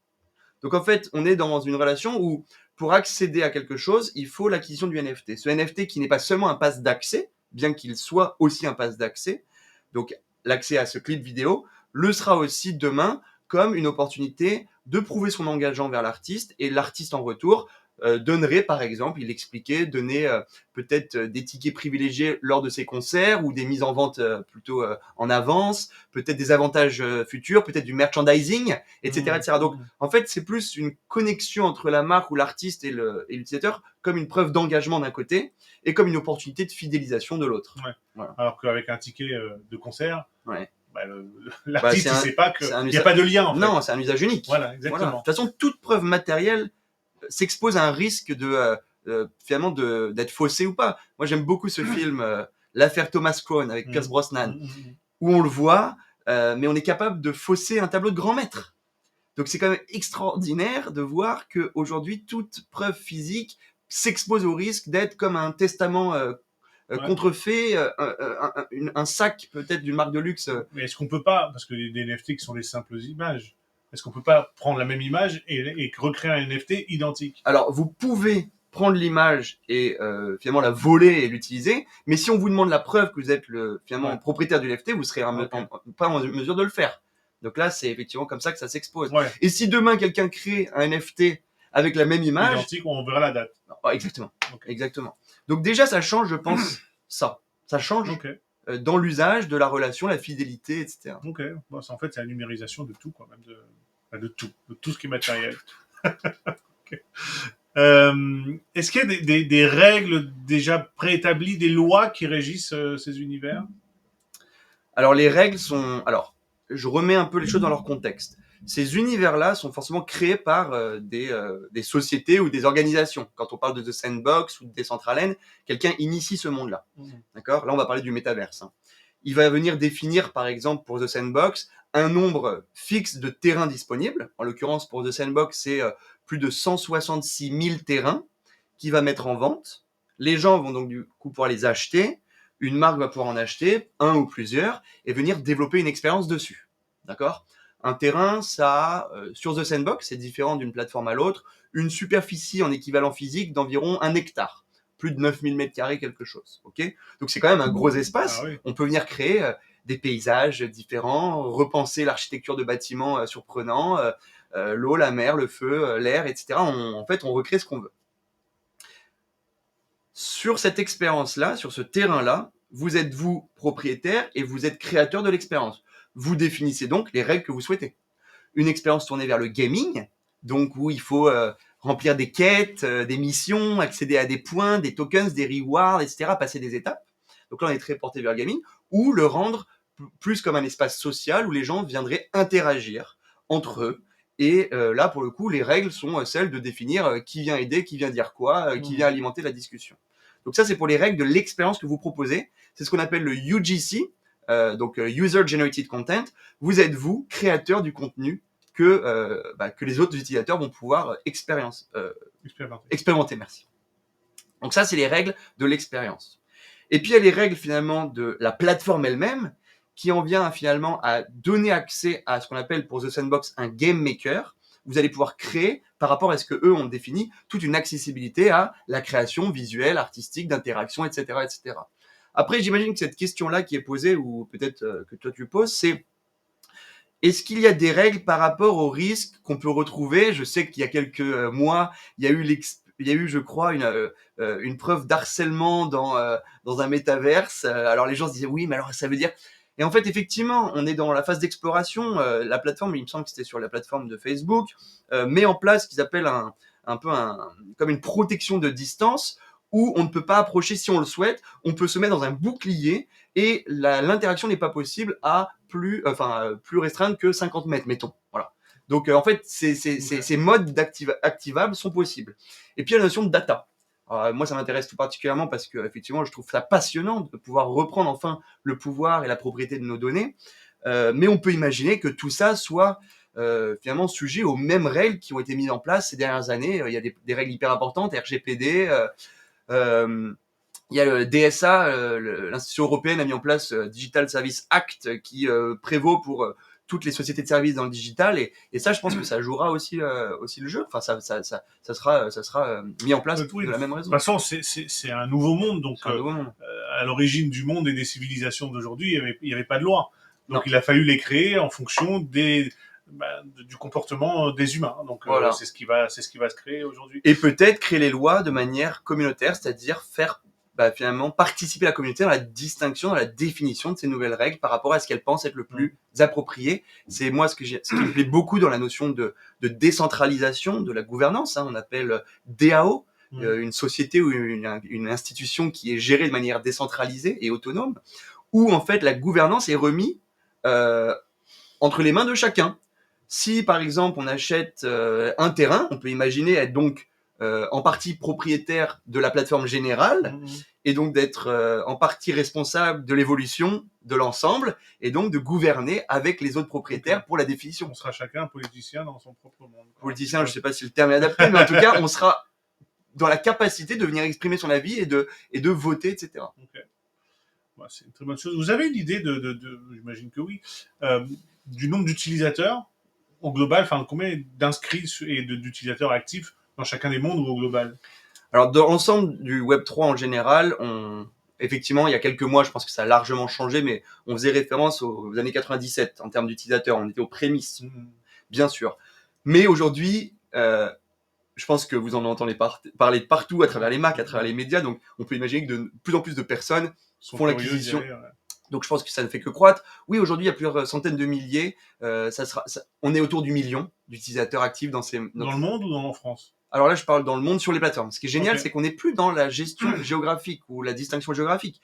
Donc en fait, on est dans une relation où pour accéder à quelque chose, il faut l'acquisition du NFT. Ce NFT qui n'est pas seulement un pass d'accès, bien qu'il soit aussi un pass d'accès, donc l'accès à ce clip vidéo, le sera aussi demain comme une opportunité de prouver son engagement vers l'artiste, et l'artiste en retour donnerait, par exemple, il expliquait, donner peut-être des tickets privilégiés lors de ses concerts ou des mises en vente plutôt en avance, peut-être des avantages futurs, peut-être du merchandising, etc., etc. Donc, en fait, c'est plus une connexion entre la marque ou l'artiste et l'utilisateur comme une preuve d'engagement d'un côté et comme une opportunité de fidélisation de l'autre. Ouais. Voilà. Alors qu'avec un ticket de concert, ouais. L'artiste, il ne sait pas qu'il n'y a pas de lien. En fait. Non, c'est un usage unique. Voilà, exactement. Voilà. De toute façon, toute preuve matérielle s'expose à un risque finalement d'être faussé ou pas. Moi, j'aime beaucoup ce film, l'affaire Thomas Crown avec Pierce Brosnan, où on le voit, mais on est capable de fausser un tableau de grand maître. Donc, c'est quand même extraordinaire de voir qu'aujourd'hui, toute preuve physique s'expose au risque d'être comme un testament contrefait, un sac peut-être d'une marque de luxe. Mais est-ce qu'on peut pas, parce que les NFT qui sont des simples images, est-ce qu'on peut pas prendre la même image et recréer un NFT identique? Alors, vous pouvez prendre l'image et finalement la voler et l'utiliser, mais si on vous demande la preuve que vous êtes finalement propriétaire du NFT, vous serez pas en mesure de le faire. Donc là, c'est effectivement comme ça que ça s'expose. Ouais. Et si demain quelqu'un crée un NFT avec la même image, identique, on verra la date. Exactement. Exactement. Donc déjà, ça change, je pense, ça. Ça change dans l'usage de la relation, la fidélité, etc. Ok. Bon, en fait, c'est la numérisation de tout, quoi, même de tout ce qui est matériel. Est-ce qu'il y a des règles déjà préétablies, des lois qui régissent ces univers? Alors, les règles sont... Alors, je remets un peu les choses dans leur contexte. Ces univers-là sont forcément créés par des sociétés ou des organisations. Quand on parle de The Sandbox ou de Decentraland, quelqu'un initie ce monde-là. D'accord ? Là, on va parler du métaverse. Il va venir définir, par exemple, pour The Sandbox, un nombre fixe de terrains disponibles. En l'occurrence, pour The Sandbox, c'est plus de 166 000 terrains qu'il va mettre en vente. Les gens vont donc du coup pouvoir les acheter. Une marque va pouvoir en acheter, un ou plusieurs, et venir développer une expérience dessus. D'accord ? Un terrain, ça a, sur The Sandbox, c'est différent d'une plateforme à l'autre, une superficie en équivalent physique d'environ 1 hectare. Plus de 9000 m2, quelque chose. Okay ? Donc c'est quand même un gros espace. Ah oui. On peut venir créer des paysages différents, repenser l'architecture de bâtiments surprenants, l'eau, la mer, le feu, l'air, etc. En fait, on recrée ce qu'on veut. Sur cette expérience-là, sur ce terrain-là, vous êtes vous propriétaire et vous êtes créateur de l'expérience. Vous définissez donc les règles que vous souhaitez. Une expérience tournée vers le gaming, donc où il faut remplir des quêtes, des missions, accéder à des points, des tokens, des rewards, etc., passer des étapes. Donc là, on est très porté vers le gaming, ou le rendre plus comme un espace social où les gens viendraient interagir entre eux. Et là, pour le coup, les règles sont celles de définir qui vient aider, qui vient dire quoi, qui vient alimenter la discussion. Donc ça, c'est pour les règles de l'expérience que vous proposez. C'est ce qu'on appelle le UGC, donc User Generated Content. Vous êtes, vous, créateur du contenu que les autres utilisateurs vont pouvoir expérimenter. Merci. Donc ça, c'est les règles de l'expérience. Et puis, il y a les règles, finalement, de la plateforme elle-même, qui en vient finalement à donner accès à ce qu'on appelle pour The Sandbox un game maker. Vous allez pouvoir créer, par rapport à ce qu'eux ont défini, toute une accessibilité à la création visuelle, artistique, d'interaction, etc., etc. Après, j'imagine que cette question-là qui est posée, ou peut-être que toi tu poses, c'est est-ce qu'il y a des règles par rapport aux risques qu'on peut retrouver ? Je sais qu'il y a quelques mois, il y a eu, je crois, une preuve d'harcèlement dans un métaverse. Alors les gens se disaient oui, mais alors ça veut dire... Et en fait, effectivement, on est dans la phase d'exploration. La plateforme, il me semble que c'était sur la plateforme de Facebook, met en place ce qu'ils appellent comme une protection de distance, où on ne peut pas approcher si on le souhaite, on peut se mettre dans un bouclier et l'interaction n'est pas possible à plus restreinte que 50 mètres, mettons. Voilà. Donc en fait, ces modes activables sont possibles. Et puis il y a la notion de data. Alors, moi, ça m'intéresse tout particulièrement parce que effectivement, je trouve ça passionnant de pouvoir reprendre enfin le pouvoir et la propriété de nos données. Mais on peut imaginer que tout ça soit finalement sujet aux mêmes règles qui ont été mises en place ces dernières années. Il y a des règles hyper importantes, RGPD. Il y a le DSA, l'institution européenne a mis en place Digital Service Act qui prévaut pour toutes les sociétés de services dans le digital et ça, je pense que ça jouera aussi le jeu. Enfin, ça sera mis en place Oui, de la même de raison. toute façon, c'est un nouveau monde. Donc, C'est un nouveau monde. à l'origine du monde et des civilisations d'aujourd'hui, il y avait pas de loi. Donc, Non. il a fallu les créer en fonction du comportement des humains. Donc, Voilà. c'est ce qui va se créer aujourd'hui. Et peut-être créer les lois de manière communautaire, c'est-à-dire faire finalement participer la communauté dans la distinction, dans la définition de ces nouvelles règles par rapport à ce qu'elle pense être le plus approprié. C'est moi ce qui me plaît beaucoup dans la notion de décentralisation de la gouvernance. On appelle DAO, une société ou une institution qui est gérée de manière décentralisée et autonome, où en fait la gouvernance est remise entre les mains de chacun. Si par exemple on achète un terrain, on peut imaginer être donc en partie propriétaire de la plateforme générale et donc d'être en partie responsable de l'évolution de l'ensemble et donc de gouverner avec les autres propriétaires pour la définition. On sera chacun politicien dans son propre monde. Politicien, je ne sais pas si le terme est adapté, mais en tout cas, on sera dans la capacité de venir exprimer son avis et de voter, etc. Okay. Bah, c'est une très bonne chose. Vous avez une idée j'imagine que oui, du nombre d'utilisateurs au global, enfin combien d'inscrits et d'utilisateurs actifs dans chacun des mondes ou au global? Alors, dans l'ensemble du Web3 en général, effectivement, il y a quelques mois, je pense que ça a largement changé, mais on faisait référence aux années 97 en termes d'utilisateurs. On était aux prémices, bien sûr. Mais aujourd'hui, je pense que vous en entendez parler de partout, à travers les marques, à travers les médias. Donc, on peut imaginer que de plus en plus de personnes font l'acquisition. Donc, je pense que ça ne fait que croître. Oui, aujourd'hui, il y a plusieurs centaines de milliers. On est autour du million d'utilisateurs actifs dans ces... Dans le monde ou en France? Alors là, je parle dans le monde sur les plateformes. Ce qui est génial, c'est qu'on n'est plus dans la gestion géographique ou la distinction géographique.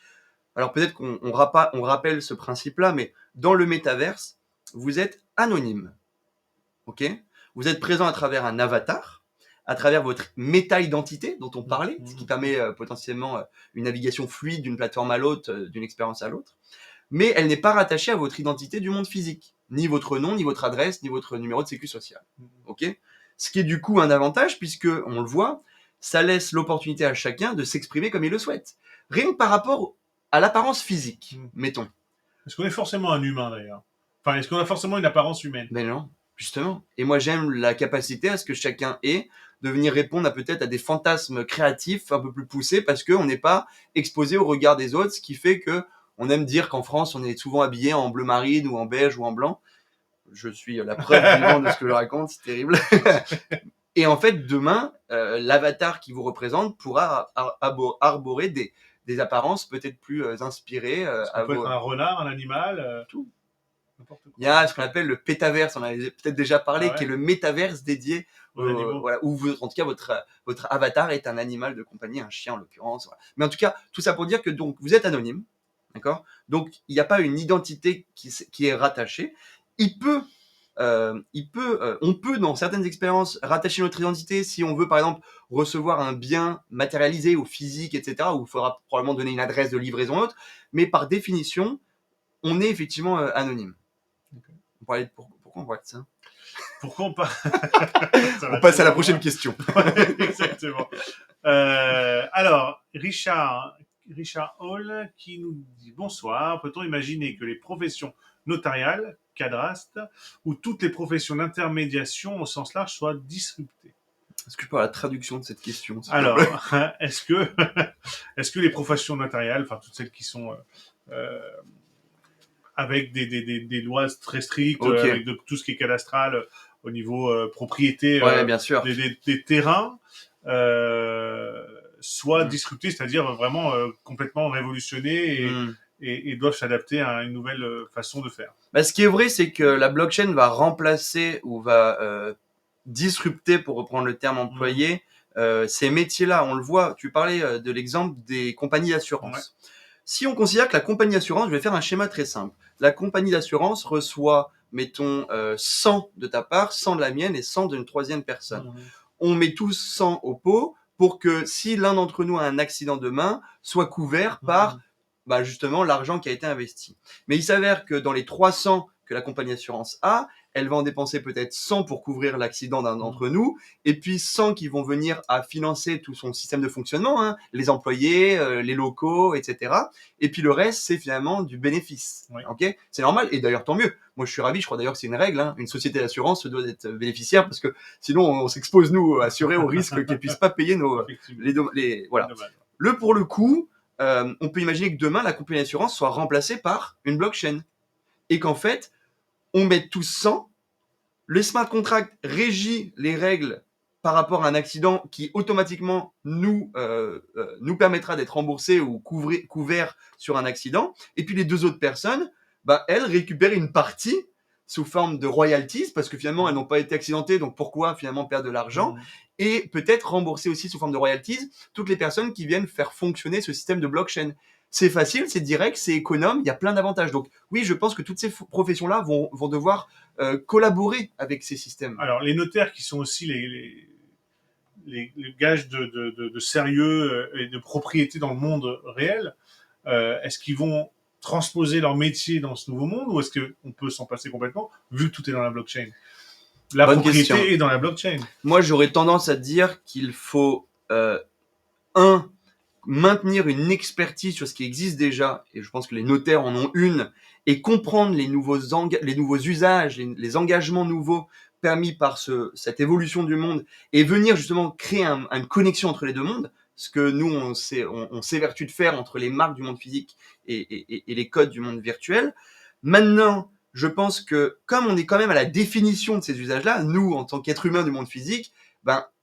Alors peut-être qu'on rappelle ce principe-là, mais dans le métaverse, vous êtes anonyme. Ok ? Vous êtes présent à travers un avatar, à travers votre méta-identité dont on parlait, ce qui permet potentiellement une navigation fluide d'une plateforme à l'autre, d'une expérience à l'autre. Mais elle n'est pas rattachée à votre identité du monde physique. Ni votre nom, ni votre adresse, ni votre numéro de sécu sociale. Ok ? Ce qui est du coup un avantage puisque, on le voit, ça laisse l'opportunité à chacun de s'exprimer comme il le souhaite. Rien que par rapport à l'apparence physique, mettons. Est-ce qu'on est forcément un humain d'ailleurs? Enfin, est-ce qu'on a forcément une apparence humaine? Ben non, justement. Et moi j'aime la capacité à ce que chacun ait de venir répondre peut-être à des fantasmes créatifs un peu plus poussés parce qu'on n'est pas exposé au regard des autres, ce qui fait que on aime dire qu'en France on est souvent habillé en bleu marine ou en beige ou en blanc. Je suis la preuve vivante de ce que je raconte, c'est terrible. Et en fait, demain, l'avatar qui vous représente pourra arborer des apparences peut-être plus inspirées. Ça peut être un renard, un animal, tout. Il y a ce qu'on appelle le pétaverse, on en avait peut-être déjà parlé, qui est le métaverse dédié voilà, où en tout cas votre avatar est un animal de compagnie, un chien en l'occurrence. Voilà. Mais en tout cas, tout ça pour dire que donc vous êtes anonyme, d'accord ? Donc il n'y a pas une identité qui est rattachée. On peut, dans certaines expériences, rattacher notre identité si on veut, par exemple, recevoir un bien matérialisé ou physique, etc., où il faudra probablement donner une adresse de livraison ou autre. Mais par définition, on est effectivement anonyme. Okay. On parlait de pourquoi on parle de ça ? Pourquoi on On passe à la prochaine question. Exactement. Alors, Richard Hall qui nous dit bonsoir. Peut-on imaginer que les professions notariales, cadrastes ou toutes les professions d'intermédiation au sens large soient disruptées? Est-ce que je peux avoir la traduction de cette question? Alors, est-ce que les professions notariales, enfin toutes celles qui sont avec des lois très strictes, avec tout ce qui est cadastral au niveau propriété bien sûr. des terrains, soit disruptés, c'est-à-dire vraiment complètement révolutionnés et doivent s'adapter à une nouvelle façon de faire. Ce qui est vrai, c'est que la blockchain va remplacer ou va disrupter, pour reprendre le terme employé, ces métiers-là, on le voit, tu parlais de l'exemple des compagnies d'assurance. Ouais. Si on considère que la compagnie d'assurance, je vais faire un schéma très simple. La compagnie d'assurance reçoit, mettons, 100 de ta part, 100 de la mienne et 100 d'une troisième personne. On met tous 100 au pot pour que si l'un d'entre nous a un accident demain, soit couvert par justement l'argent qui a été investi. Mais il s'avère que dans les 300 que la compagnie d'assurance a, elle va en dépenser peut-être 100 pour couvrir l'accident d'un d'entre nous, et puis 100 qui vont venir à financer tout son système de fonctionnement, hein, les employés, les locaux, etc. Et puis le reste, c'est finalement du bénéfice. Oui. Okay, c'est normal, et d'ailleurs tant mieux. Moi je suis ravi, je crois d'ailleurs que c'est une règle, hein. Une société d'assurance doit être bénéficiaire, parce que sinon on s'expose nous, assurés, au risque qu'elle puisse pas payer nos... voilà. Pour le coup, on peut imaginer que demain, la compagnie d'assurance soit remplacée par une blockchain. Et qu'en fait, on met tous 100, le smart contract régit les règles par rapport à un accident qui automatiquement nous permettra d'être remboursés ou couverts sur un accident. Et puis les deux autres personnes, elles récupèrent une partie sous forme de royalties, parce que finalement, elles n'ont pas été accidentées, donc pourquoi finalement perdre de l'argent ? Et peut-être rembourser aussi sous forme de royalties toutes les personnes qui viennent faire fonctionner ce système de blockchain. C'est facile, c'est direct, c'est économe, il y a plein d'avantages. Donc oui, je pense que toutes ces professions-là vont devoir collaborer avec ces systèmes. Alors, les notaires qui sont aussi les gages de sérieux et de propriété dans le monde réel, est-ce qu'ils vont transposer leur métier dans ce nouveau monde, ou est-ce qu'on peut s'en passer complètement, vu que tout est dans la blockchain ? La Bonne propriété question. est dans la blockchain. Moi, j'aurais tendance à dire qu'il faut, maintenir une expertise sur ce qui existe déjà, et je pense que les notaires en ont une, et comprendre les nouveaux usages, les engagements nouveaux permis par cette évolution du monde, et venir justement créer une connexion entre les deux mondes, ce que nous, on s'évertue de faire entre les marques du monde physique et les codes du monde virtuel. Maintenant, je pense que comme on est quand même à la définition de ces usages-là, nous, en tant qu'êtres humains du monde physique,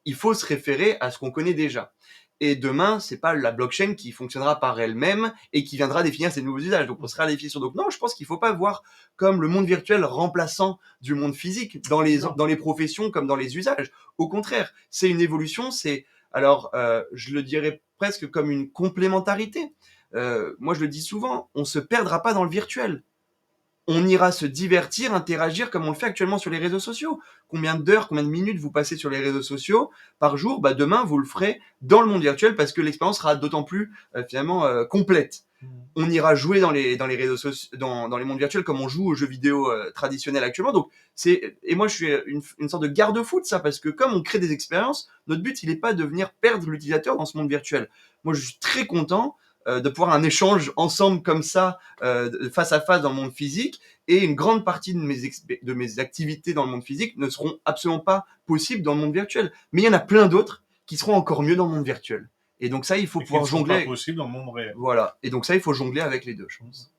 il faut se référer à ce qu'on connaît déjà. Et demain, c'est pas la blockchain qui fonctionnera par elle-même et qui viendra définir ces nouveaux usages. Donc, on sera à la définition. Donc, non, je pense qu'il faut pas voir comme le monde virtuel remplaçant du monde physique dans les professions comme dans les usages. Au contraire, c'est une évolution. Je le dirais presque comme une complémentarité. Moi, je le dis souvent, on se perdra pas dans le virtuel. On ira se divertir, interagir comme on le fait actuellement sur les réseaux sociaux. Combien d'heures, combien de minutes vous passez sur les réseaux sociaux par jour ? Demain, vous le ferez dans le monde virtuel, parce que l'expérience sera d'autant plus complète. On ira jouer dans les réseaux sociaux, dans les mondes virtuels, comme on joue aux jeux vidéo traditionnels actuellement. Donc et moi je suis une sorte de garde-fou de ça, parce que comme on crée des expériences, notre but il n'est pas de venir perdre l'utilisateur dans ce monde virtuel. Moi je suis très content de pouvoir un échange ensemble comme ça, face à face dans le monde physique, et une grande partie de mes activités dans le monde physique ne seront absolument pas possibles dans le monde virtuel. Mais il y en a plein d'autres qui seront encore mieux dans le monde virtuel. Et donc ça, il faut pouvoir jongler. Pas possible dans le monde réel. Voilà. Et donc ça, il faut jongler avec les deux, je pense.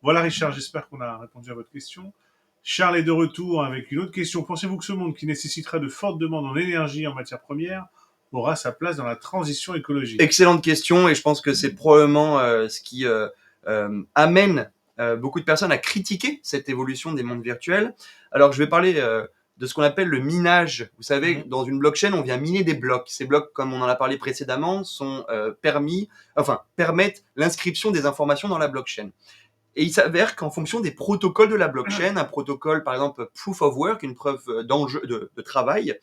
Voilà, Richard, j'espère qu'on a répondu à votre question. Charles est de retour avec une autre question. Pensez-vous que ce monde, qui nécessitera de fortes demandes en énergie et en matières premières, aura sa place dans la transition écologique ? Excellente question, et je pense que c'est probablement ce qui amène beaucoup de personnes à critiquer cette évolution des mondes virtuels. Alors, je vais parler de ce qu'on appelle le minage. Vous savez, dans une blockchain, on vient miner des blocs. Ces blocs, comme on en a parlé précédemment, permettent l'inscription des informations dans la blockchain. Et il s'avère qu'en fonction des protocoles de la blockchain, un protocole, par exemple, proof of work, une preuve de travail,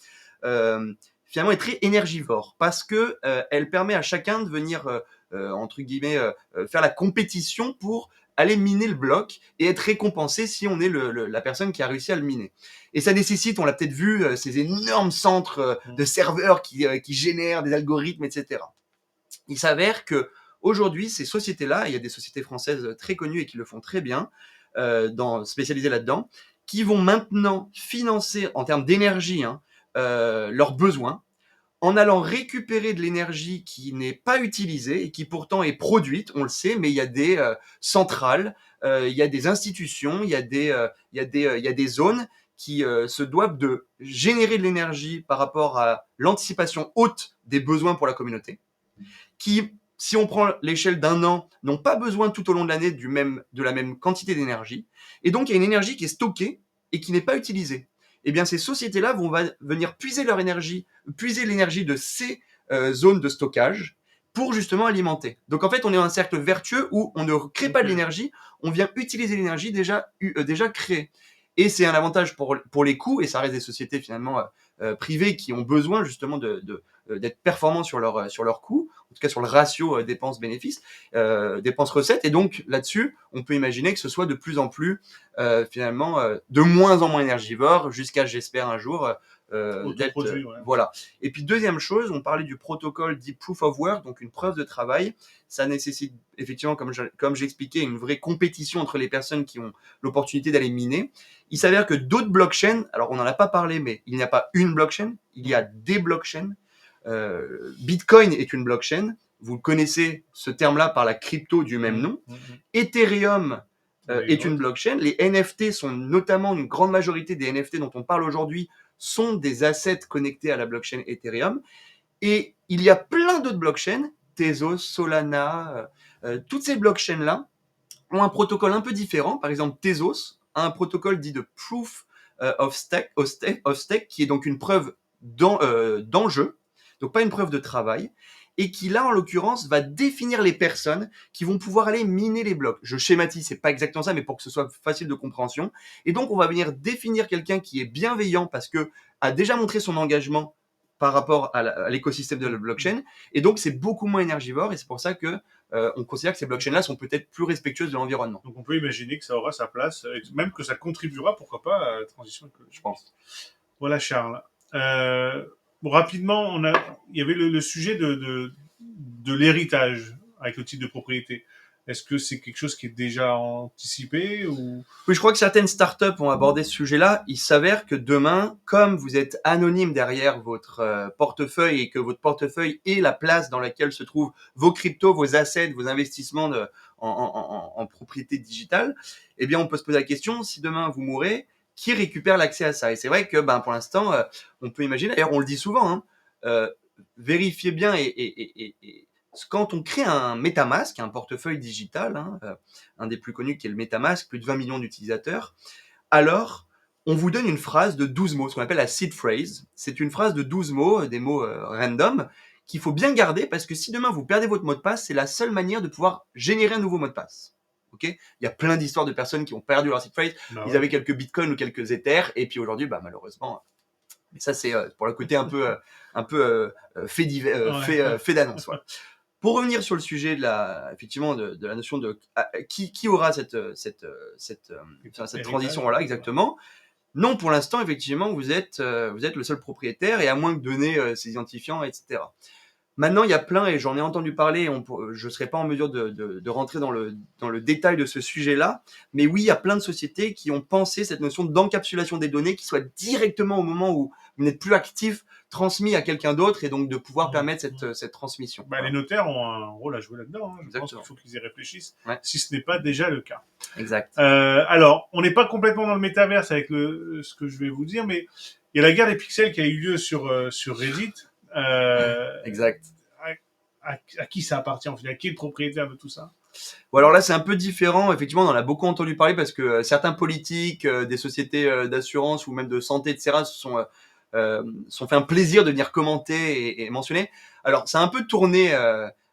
finalement est très énergivore, parce que elle permet à chacun de venir, entre guillemets, faire la compétition pour aller miner le bloc et être récompensé si on est la personne qui a réussi à le miner. Et ça nécessite, on l'a peut-être vu, ces énormes centres de serveurs qui génèrent des algorithmes, etc. Il s'avère que aujourd'hui, ces sociétés-là, il y a des sociétés françaises très connues et qui le font très bien, spécialisées là-dedans, qui vont maintenant financer en termes d'énergie leurs besoins, en allant récupérer de l'énergie qui n'est pas utilisée et qui pourtant est produite, on le sait, mais il y a des centrales, il y a des institutions, il y a des zones qui se doivent de générer de l'énergie par rapport à l'anticipation haute des besoins pour la communauté, qui, si on prend l'échelle d'un an, n'ont pas besoin tout au long de l'année de la même quantité d'énergie. Et donc, il y a une énergie qui est stockée et qui n'est pas utilisée. eh bien ces sociétés-là vont venir puiser l'énergie de ces zones de stockage pour justement alimenter. Donc en fait, on est dans un cercle vertueux où on ne crée pas de l'énergie, on vient utiliser l'énergie déjà créée. Et c'est un avantage pour les coûts, et ça reste des sociétés finalement privées qui ont besoin justement d'être performants sur leurs coûts, en tout cas sur le ratio dépenses-bénéfices, dépenses-recettes. Et donc là-dessus, on peut imaginer que ce soit de plus en plus finalement de moins en moins énergivore, jusqu'à, j'espère, un jour d'être Autoproduit, ouais. voilà. Et puis deuxième chose, on parlait du protocole dit proof of work, donc une preuve de travail. Ça nécessite effectivement, comme j'expliquais, une vraie compétition entre les personnes qui ont l'opportunité d'aller miner. Il s'avère que d'autres blockchains, alors on n'en a pas parlé, mais il n'y a pas une blockchain, il y a des blockchains. Bitcoin est une blockchain. Vous connaissez ce terme-là par la crypto du même nom. Ethereum est une blockchain. Les NFT sont notamment, une grande majorité des NFT dont on parle aujourd'hui sont des assets connectés à la blockchain Ethereum. Et il y a plein d'autres blockchains, Tezos, Solana, toutes ces blockchains-là ont un protocole un peu différent. Par exemple, Tezos a un protocole dit de Proof of Stake, qui est donc une preuve d'enjeu, donc pas une preuve de travail, et qui là, en l'occurrence, va définir les personnes qui vont pouvoir aller miner les blocs. Je schématise, c'est pas exactement ça, mais pour que ce soit facile de compréhension. Et donc, on va venir définir quelqu'un qui est bienveillant parce que a déjà montré son engagement par rapport à l'écosystème de la blockchain. Et donc, c'est beaucoup moins énergivore, et c'est pour ça que on considère que ces blockchains-là sont peut-être plus respectueuses de l'environnement. Donc on peut imaginer que ça aura sa place, même que ça contribuera, pourquoi pas, à la transition écologique. Je pense. Voilà, Charles. Bon, rapidement, il y avait le sujet de l'héritage avec le titre de propriété. Est-ce que c'est quelque chose qui est déjà anticipé ou... Oui, je crois que certaines startups ont abordé ce sujet-là. Il s'avère que demain, comme vous êtes anonyme derrière votre portefeuille et que votre portefeuille est la place dans laquelle se trouvent vos cryptos, vos assets, vos investissements en propriété digitale, eh bien, on peut se poser la question, si demain vous mourrez, qui récupère l'accès à ça? Et c'est vrai que, pour l'instant, on peut imaginer, d'ailleurs, on le dit souvent, hein, vérifiez bien et quand on crée un MetaMask, un portefeuille digital, hein, un des plus connus qui est le MetaMask, plus de 20 millions d'utilisateurs, alors on vous donne une phrase de 12 mots, ce qu'on appelle la seed phrase. C'est une phrase de 12 mots, des mots random, qu'il faut bien garder parce que si demain vous perdez votre mot de passe, c'est la seule manière de pouvoir générer un nouveau mot de passe. Okay, il y a plein d'histoires de personnes qui ont perdu leur seed phrase. Ils avaient quelques bitcoins ou quelques ethers, et puis aujourd'hui, malheureusement, mais ça c'est pour le côté un peu fait d'annonce. Voilà. Pour revenir sur le sujet effectivement de la notion de qui aura cette transition-là exactement. Non, pour l'instant, effectivement, vous êtes le seul propriétaire, et à moins de donner ses identifiants, etc. Maintenant, il y a plein, et j'en ai entendu parler, je ne serai pas en mesure de rentrer dans le détail de ce sujet-là, mais oui, il y a plein de sociétés qui ont pensé cette notion d'encapsulation des données qui soit directement au moment où vous n'êtes plus actif, transmis à quelqu'un d'autre, et donc de pouvoir permettre cette transmission. Les notaires ont un rôle à jouer là-dedans. Hein. Je pense qu'il faut qu'ils y réfléchissent, si ce n'est pas déjà le cas. Exact. Alors, on n'est pas complètement dans le métaverse avec ce que je vais vous dire, mais il y a la guerre des pixels qui a eu lieu sur Reddit. Exact. À qui ça appartient en fait? À qui est le propriétaire de tout ça? Bon, alors là, c'est un peu différent. Effectivement, on en a beaucoup entendu parler parce que certains politiques, des sociétés d'assurance ou même de santé, etc., sont fait un plaisir de venir commenter et mentionner. Alors, ça a un peu tourné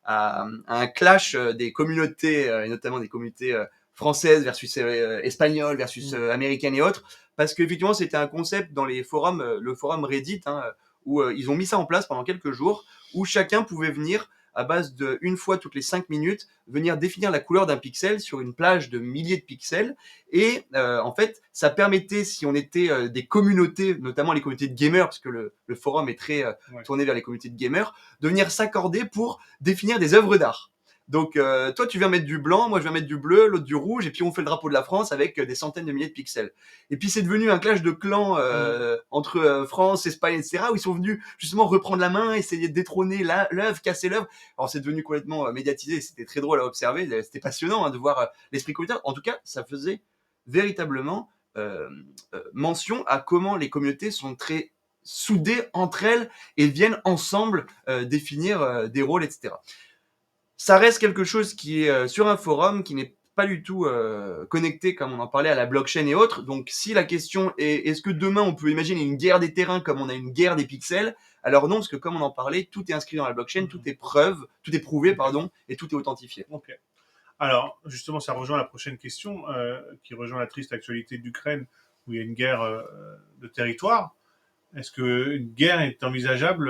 à un clash des communautés, et notamment des communautés françaises versus espagnoles versus américaines et autres, parce qu'effectivement, c'était un concept dans les forums, le forum Reddit, hein, où ils ont mis ça en place pendant quelques jours, où chacun pouvait venir, à base une fois toutes les 5 minutes, venir définir la couleur d'un pixel sur une plage de milliers de pixels. Et en fait, ça permettait, si on était des communautés, notamment les communautés de gamers, parce que le forum est très tourné vers les communautés de gamers, de venir s'accorder pour définir des œuvres d'art. Donc, toi, tu viens mettre du blanc, moi, je viens mettre du bleu, l'autre du rouge, et puis on fait le drapeau de la France avec des centaines de milliers de pixels. Et puis, c'est devenu un clash de clans entre France, Espagne, etc., où ils sont venus justement reprendre la main, essayer de détrôner l'œuvre, casser l'œuvre. Alors, c'est devenu complètement médiatisé, c'était très drôle à observer, c'était passionnant de voir l'esprit communautaire. En tout cas, ça faisait véritablement mention à comment les communautés sont très soudées entre elles et viennent ensemble définir des rôles, etc. Ça reste quelque chose qui est sur un forum, qui n'est pas du tout connecté, comme on en parlait, à la blockchain et autres. Donc, si la question est, est-ce que demain on peut imaginer une guerre des terrains comme on a une guerre des pixels? Alors non, parce que comme on en parlait, tout est inscrit dans la blockchain, tout est prouvé, pardon, et tout est authentifié. Ok. Alors, justement, ça rejoint la prochaine question, qui rejoint la triste actualité d'Ukraine, où il y a une guerre de territoire. Est-ce qu'une guerre est envisageable,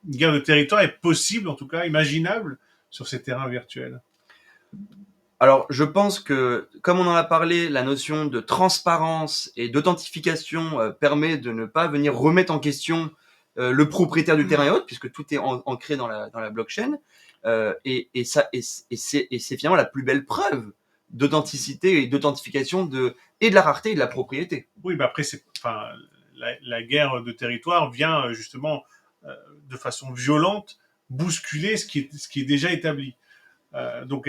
une guerre de territoire est possible, en tout cas imaginable, sur ces terrains virtuels? Alors, je pense que, comme on en a parlé, la notion de transparence et d'authentification permet de ne pas venir remettre en question le propriétaire du terrain et autres, puisque tout est ancré dans la blockchain. Et c'est finalement la plus belle preuve d'authenticité et d'authentification et de la rareté et de la propriété. Oui, mais après, enfin, la guerre de territoire vient justement de façon violente bousculer ce qui est déjà établi. Donc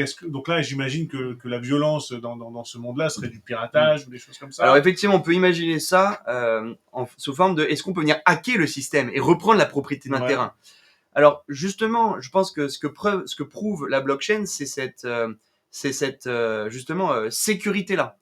là, j'imagine que la violence dans ce monde-là serait du piratage ou des choses comme ça. Alors effectivement, on peut imaginer ça sous forme de est-ce qu'on peut venir hacker le système et reprendre la propriété d'un terrain. Alors justement, je pense que ce que prouve la blockchain, c'est cette justement sécurité-là,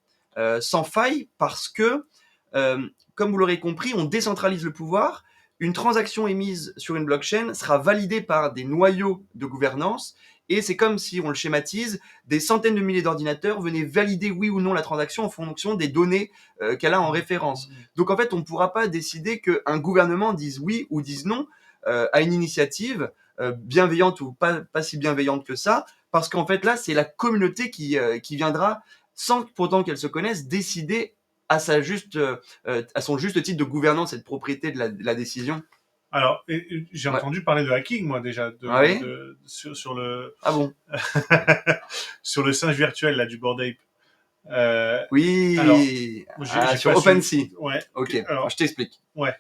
sans faille, parce que comme vous l'aurez compris, on décentralise le pouvoir. Une transaction émise sur une blockchain sera validée par des noyaux de gouvernance. Et c'est comme si, on le schématise, des centaines de milliers d'ordinateurs venaient valider oui ou non la transaction en fonction des données qu'elle a en référence. Donc en fait, on ne pourra pas décider qu'un gouvernement dise oui ou dise non à une initiative bienveillante ou pas si bienveillante que ça, parce qu'en fait là, c'est la communauté qui viendra, sans pourtant qu'elle se connaisse, décider à son juste titre de gouvernance et de propriété de la décision. Alors, j'ai entendu parler de hacking, moi, déjà, sur le... Ah bon? sur le singe virtuel, là, du Bored Ape. Oui, alors, sur OpenSea. Ouais. Ok, alors, je t'explique. Ouais.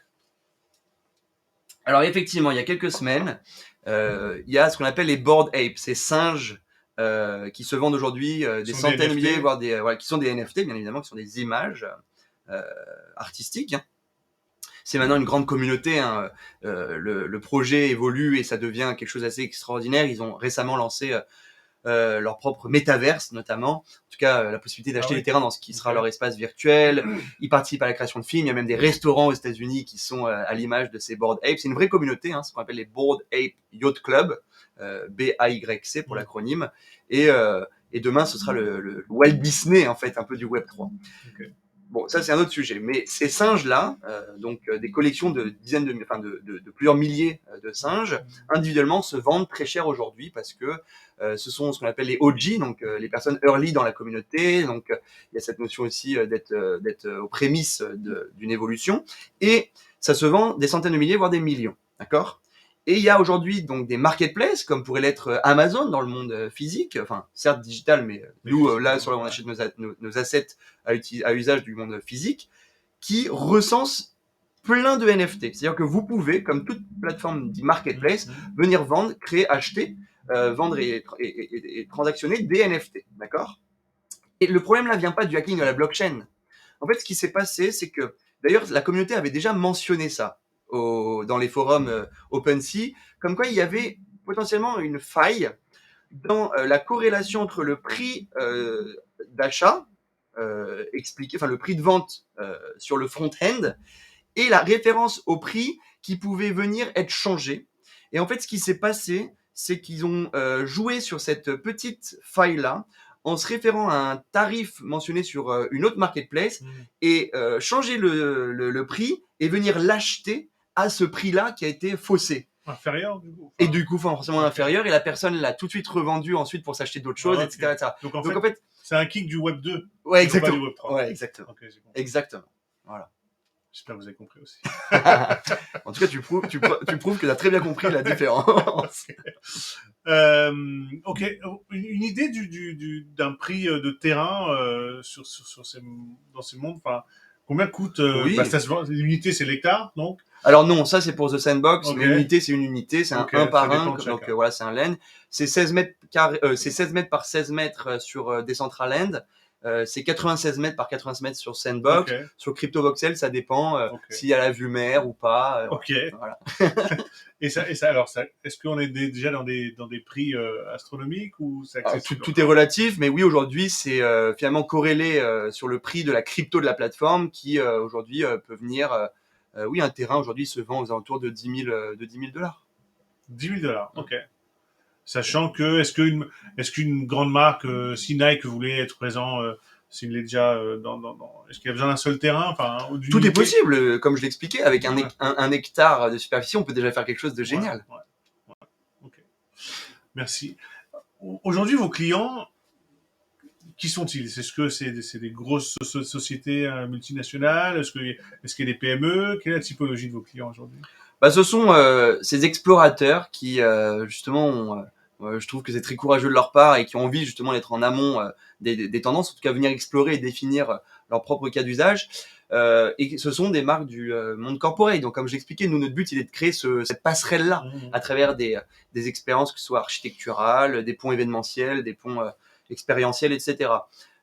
Alors, effectivement, il y a quelques semaines, il y a ce qu'on appelle les Bored Apes, ces singes qui se vendent aujourd'hui des centaines de milliers, voire qui sont des NFT, bien évidemment, qui sont des images artistiques. Hein. C'est maintenant une grande communauté. Hein. Le projet évolue et ça devient quelque chose d'assez extraordinaire. Ils ont récemment lancé leur propre métaverse, notamment. En tout cas, la possibilité d'acheter des terrains dans ce qui sera leur espace virtuel. Ils participent à la création de films. Il y a même des restaurants aux États-Unis qui sont à l'image de ces Bored Apes. C'est une vraie communauté, hein, ce qu'on appelle les Bored Ape Yacht Club, BAYC pour l'acronyme. Et demain, ce sera le Walt Disney, en fait, un peu du Web 3. Okay. Bon, ça c'est un autre sujet, mais ces singes-là, donc des collections de dizaines de plusieurs milliers de singes, individuellement se vendent très cher aujourd'hui parce que ce sont ce qu'on appelle les OG, donc les personnes early dans la communauté. Donc il y a cette notion aussi d'être aux prémices d'une évolution, et ça se vend des centaines de milliers, voire des millions, d'accord ? Et il y a aujourd'hui donc des marketplaces, comme pourrait l'être Amazon dans le monde physique, enfin certes digital, mais nous là sur là on achète nos assets à usage du monde physique, qui recensent plein de NFT. C'est-à-dire que vous pouvez, comme toute plateforme dit marketplace, venir vendre, créer, acheter, vendre et transactionner des NFT, d'accord ? Et le problème là vient pas du hacking de la blockchain. En fait, ce qui s'est passé, c'est que d'ailleurs la communauté avait déjà mentionné ça dans les forums OpenSea, comme quoi il y avait potentiellement une faille dans la corrélation entre le prix d'achat le prix de vente sur le front-end et la référence au prix qui pouvait venir être changé. Et en fait, ce qui s'est passé, c'est qu'ils ont joué sur cette petite faille-là en se référant à un tarif mentionné sur une autre marketplace et changer le prix et venir l'acheter à ce prix-là qui a été faussé. Inférieur, du coup. Et du coup, forcément inférieur, et la personne l'a tout de suite revendu ensuite pour s'acheter d'autres choses, etc., etc. Donc en fait, c'est un kick du Web 2. Ouais, exactement. Pas du Web 3. Ouais, exactement. Okay, exactement. Voilà. J'espère que vous avez compris aussi. En tout cas, tu prouves que tu as très bien compris la différence. Ok. Une idée d'un prix de terrain dans ces mondes. Enfin, combien coûte l'unité, c'est l'hectare, donc. Alors non, ça c'est pour The Sandbox, mais l'unité c'est une unité, c'est un 1 par 1, donc voilà, c'est un LAN. C'est 16 mètres par 16 mètres sur Decentraland. c'est 96 mètres par 96 mètres sur Sandbox. Ok. Sur CryptoVoxel, ça dépend Ok. s'il y a la vue mer ou pas. Ok. Voilà. Alors, est-ce qu'on est déjà dans des prix astronomiques ou c'est Alors, accessible tout est relatif, mais oui, aujourd'hui, c'est finalement corrélé sur le prix de la crypto de la plateforme qui, aujourd'hui, peut venir... oui, un terrain, aujourd'hui, se vend aux alentours de 10 000 $. 10 000 $. Ok. Sachant que, est-ce qu'une grande marque, si Nike voulait être présent, s'il est déjà est-ce qu'il y a besoin d'un seul terrain, enfin, ou d'une Tout est unité? possible, comme je l'expliquais, avec Ouais. un hectare de superficie, on peut déjà faire quelque chose de Ouais, génial. ouais, ouais. Ok. Merci. Aujourd'hui, vos clients, qui sont-ils? Est-ce que c'est des grosses sociétés multinationales? Est-ce qu'il y a des PME? Quelle est la typologie de vos clients aujourd'hui? Bah, ce sont ces explorateurs qui, justement, je trouve que c'est très courageux de leur part et qui ont envie justement d'être en amont des tendances, en tout cas venir explorer et définir leur propre cas d'usage. Et ce sont des marques du monde corporate. Donc, comme je l'expliquais, nous, notre but, il est de créer cette passerelle-là Mmh. à travers des expériences, que ce soit architecturales, des ponts événementiels, des ponts expérientiels, etc.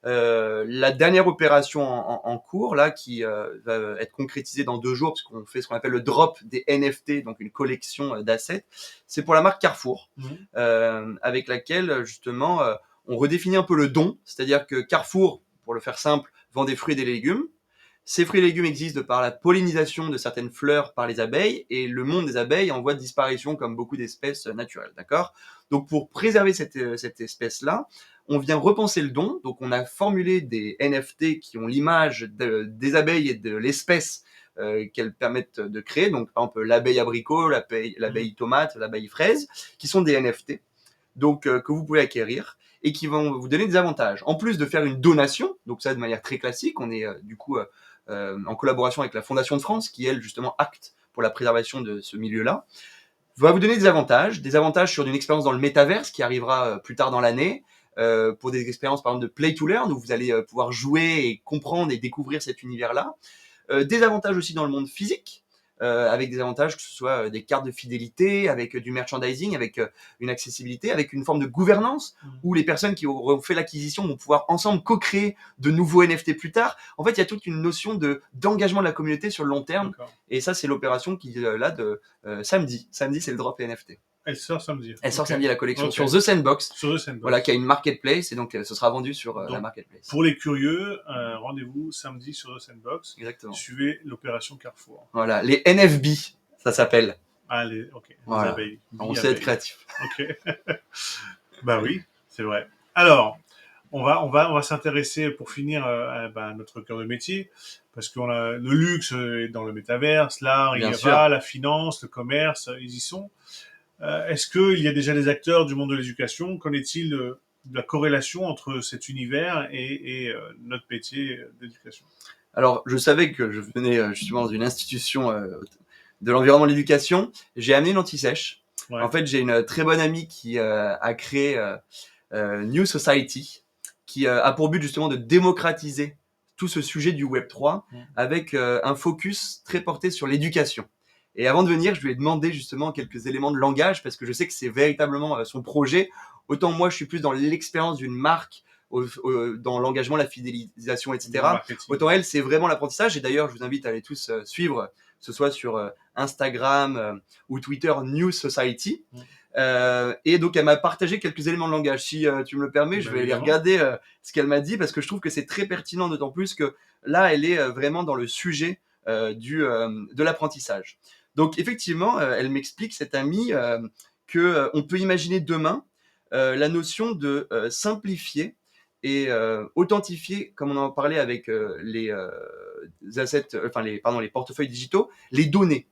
La dernière opération en cours, là, qui va être concrétisée dans 2 jours, parce qu'on fait ce qu'on appelle le drop des NFT, donc une collection d'assets, c'est pour la marque Carrefour, Mmh. avec laquelle, justement, on redéfinit un peu le don, c'est-à-dire que Carrefour, pour le faire simple, vend des fruits et des légumes. Ces fruits et légumes existent de par la pollinisation de certaines fleurs par les abeilles, et le monde des abeilles en voie de disparition comme beaucoup d'espèces naturelles, d'accord? Donc pour préserver cette espèce-là, on vient repenser le don, donc on a formulé des NFT qui ont l'image des abeilles et de l'espèce qu'elles permettent de créer, donc par exemple l'abeille abricot, l'abeille tomate, l'abeille fraise, qui sont des NFT, donc que vous pouvez acquérir et qui vont vous donner des avantages. En plus de faire une donation, donc ça de manière très classique, on est du coup en collaboration avec la Fondation de France, qui elle justement acte pour la préservation de ce milieu-là, va vous donner des avantages sur une expérience dans le métaverse qui arrivera plus tard dans l'année, pour des expériences par exemple de play to learn où vous allez pouvoir jouer et comprendre et découvrir cet univers-là. Des avantages aussi dans le monde physique, avec des avantages que ce soit des cartes de fidélité, avec du merchandising, avec une accessibilité, avec une forme de gouvernance Mmh. où les personnes qui auront fait l'acquisition vont pouvoir ensemble co-créer de nouveaux NFT plus tard. En fait, il y a toute une notion d'engagement de la communauté sur le long terme. D'accord. Et ça, c'est l'opération qui là de samedi. Samedi, c'est le drop NFT. Elle sort samedi. Elle sort Ok. samedi la collection Ok. sur The Sandbox, Sur The Sandbox. voilà, qui a une marketplace et donc ce sera vendu sur la Donc, marketplace. pour les curieux, rendez-vous samedi sur The Sandbox. Exactement. Suivez l'opération Carrefour. Voilà, les NFB, ça s'appelle. Allez, ok. Les Voilà. abeilles. On sait être créatif. Ok. Bah oui, c'est vrai. Alors, on va s'intéresser pour finir à notre cœur de métier, parce qu'on a le luxe est dans le métaverse, l'art il Bien y sûr. va, la finance, le commerce, ils y sont. Est-ce qu'il y a déjà des acteurs du monde de l'éducation? Qu'en est-il de la corrélation entre cet univers et notre métier d'éducation? Alors, je savais que je venais justement d'une institution de l'environnement de l'éducation. J'ai amené une anti-sèche. Ouais. En fait, j'ai une très bonne amie qui a créé New Society, qui a pour but justement de démocratiser tout ce sujet du Web 3 avec un focus très porté sur l'éducation. Et avant de venir, je lui ai demandé justement quelques éléments de langage parce que je sais que c'est véritablement son projet. Autant moi, je suis plus dans l'expérience d'une marque, dans l'engagement, la fidélisation, etc. Marketing. Autant elle, c'est vraiment l'apprentissage. Et d'ailleurs, je vous invite à aller tous suivre, que ce soit sur Instagram ou Twitter, New Society. Et donc, elle m'a partagé quelques éléments de langage. Si tu me le permets, je vais aller Évidemment. regarder ce qu'elle m'a dit parce que je trouve que c'est très pertinent, d'autant plus que là, elle est vraiment dans le sujet de l'apprentissage. Donc, effectivement, elle m'explique, cette amie, que on peut imaginer demain la notion de simplifier et authentifier, comme on en parlait avec les assets, les portefeuilles digitaux, les données.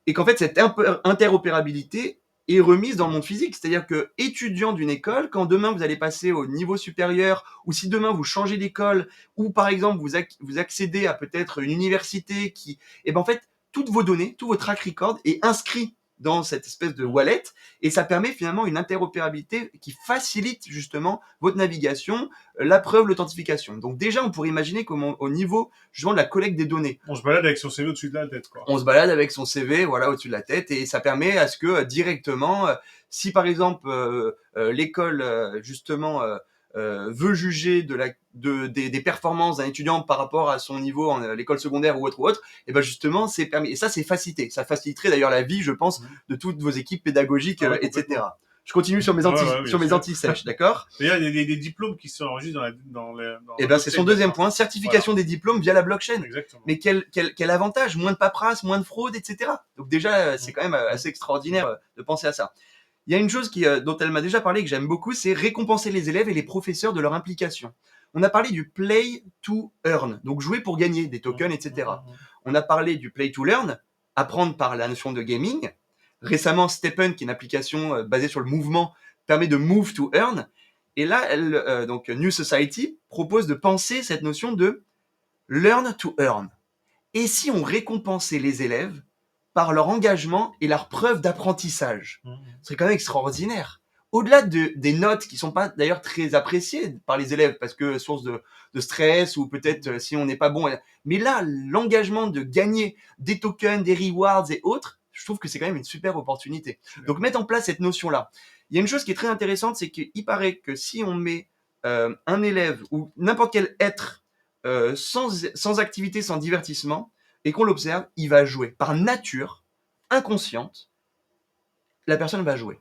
Et qu'en fait, cette interopérabilité est remise dans le monde physique. C'est-à-dire que, étudiant d'une école, quand demain vous allez passer au niveau supérieur, ou si demain vous changez d'école, ou par exemple vous accédez à peut-être une université qui, et ben en fait, toutes vos données, tout votre track record est inscrit dans cette espèce de wallet, et ça permet finalement une interopérabilité qui facilite justement votre navigation, la preuve, l'authentification. Donc déjà, on pourrait imaginer comment, au niveau justement de la collecte des données, On se balade avec son CV au-dessus de la tête, quoi. on se balade avec son CV, voilà, au-dessus de la tête, et ça permet à ce que directement, si par exemple l'école justement veut juger des performances d'un étudiant par rapport à son niveau en l'école secondaire ou autre, et ben justement c'est permis. Et ça c'est facilité. Ça faciliterait d'ailleurs la vie, je pense, de toutes vos équipes pédagogiques, etc. Je continue sur mes anti-sèches, d'accord? D'ailleurs, il y a des diplômes qui s'enregistrent et ben c'est son deuxième point, certification des diplômes via la blockchain. Exactement. Mais quel avantage, moins de paperasse, moins de fraude, etc. Donc déjà, c'est quand même assez extraordinaire de penser à ça. Il y a une chose dont elle m'a déjà parlé que j'aime beaucoup, c'est récompenser les élèves et les professeurs de leur implication. On a parlé du play to earn, donc jouer pour gagner des tokens, etc. On a parlé du play to learn, apprendre par la notion de gaming. Récemment, Stephen, qui est une application basée sur le mouvement, permet de move to earn. Et là, donc New Society propose de penser cette notion de learn to earn. Et si on récompensait les élèves par leur engagement et leur preuve d'apprentissage? Ce serait quand même extraordinaire. Au-delà des notes qui sont pas d'ailleurs très appréciées par les élèves parce que source de stress ou peut-être si on n'est pas bon. Mais là, l'engagement de gagner des tokens, des rewards et autres, je trouve que c'est quand même une super opportunité. Donc mettre en place cette notion-là. Il y a une chose qui est très intéressante, c'est qu'il paraît que si on met un élève ou n'importe quel être sans activité, sans divertissement, et qu'on l'observe, il va jouer. Par nature, inconsciente, la personne va jouer.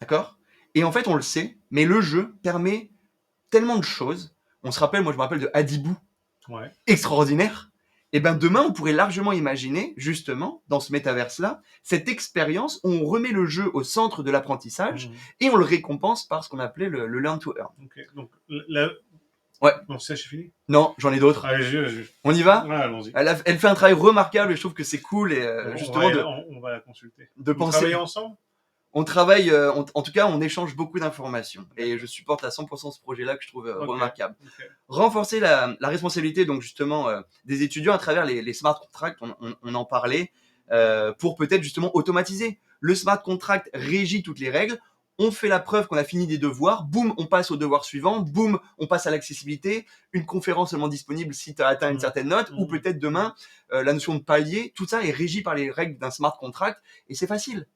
D'accord? Et en fait, on le sait, mais le jeu permet tellement de choses. Moi je me rappelle de Adibou, extraordinaire. Et ben demain, on pourrait largement imaginer, justement, dans ce métaverse-là, cette expérience où on remet le jeu au centre de l'apprentissage et on le récompense par ce qu'on appelait le learn to earn. Donc, ouais. Non, c'est fini? Non, j'en ai d'autres. Allez, on y va? Ouais, allons-y. Elle fait un travail remarquable et je trouve que c'est cool et justement on va la consulter. De Vous travaillez ensemble? On travaille, en tout cas, on échange beaucoup d'informations et je supporte à 100% ce projet-là que je trouve remarquable. Renforcer la responsabilité donc justement des étudiants à travers les smart contracts, on en parlait, pour peut-être justement automatiser. Le smart contract régit toutes les règles. On fait la preuve qu'on a fini des devoirs, boum, on passe au devoir suivant, boum, on passe à l'accessibilité, une conférence seulement disponible si tu as atteint une certaine note, ou peut-être demain, la notion de palier, tout ça est régi par les règles d'un smart contract et c'est facile.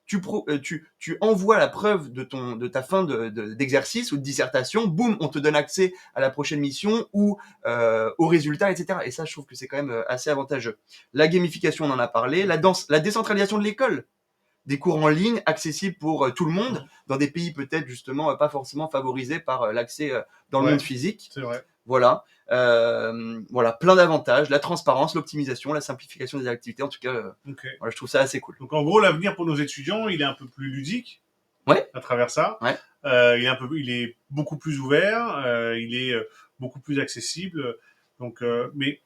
Tu envoies la preuve de ta fin d'exercice ou de dissertation, boum, on te donne accès à la prochaine mission ou aux résultats, etc. Et ça, je trouve que c'est quand même assez avantageux. La gamification, on en a parlé. La décentralisation de l'école. Des cours en ligne accessibles pour tout le monde, dans des pays peut-être justement pas forcément favorisés par l'accès dans le monde physique. C'est vrai. Voilà, plein d'avantages, la transparence, l'optimisation, la simplification des activités. En tout cas, voilà, je trouve ça assez cool. Donc en gros, l'avenir pour nos étudiants, il est un peu plus ludique. À travers ça. Il est beaucoup plus ouvert, il est beaucoup plus accessible. Donc, mais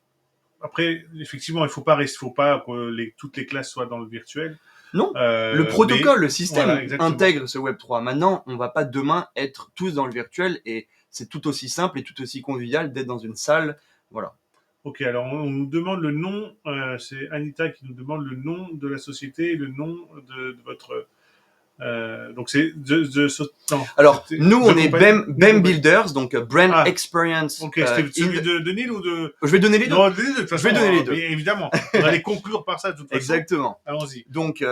après, effectivement, il faut pas que toutes les classes soient dans le virtuel. Non, le protocole, le système intègre ce Web3. Maintenant, on va pas demain être tous dans le virtuel et c'est tout aussi simple et tout aussi convivial d'être dans une salle. Voilà. Ok, alors on nous demande le nom, c'est Anita qui nous demande le nom de la société et le nom de votre... donc c'est alors nous on est BEM Builders, donc Brand Experience. Ok, c'était celui de Neil ou de... Je vais donner les deux. Non, de toute façon, je vais donner les deux. Évidemment, on va les conclure par ça de toute façon. Exactement. Allons-y. Donc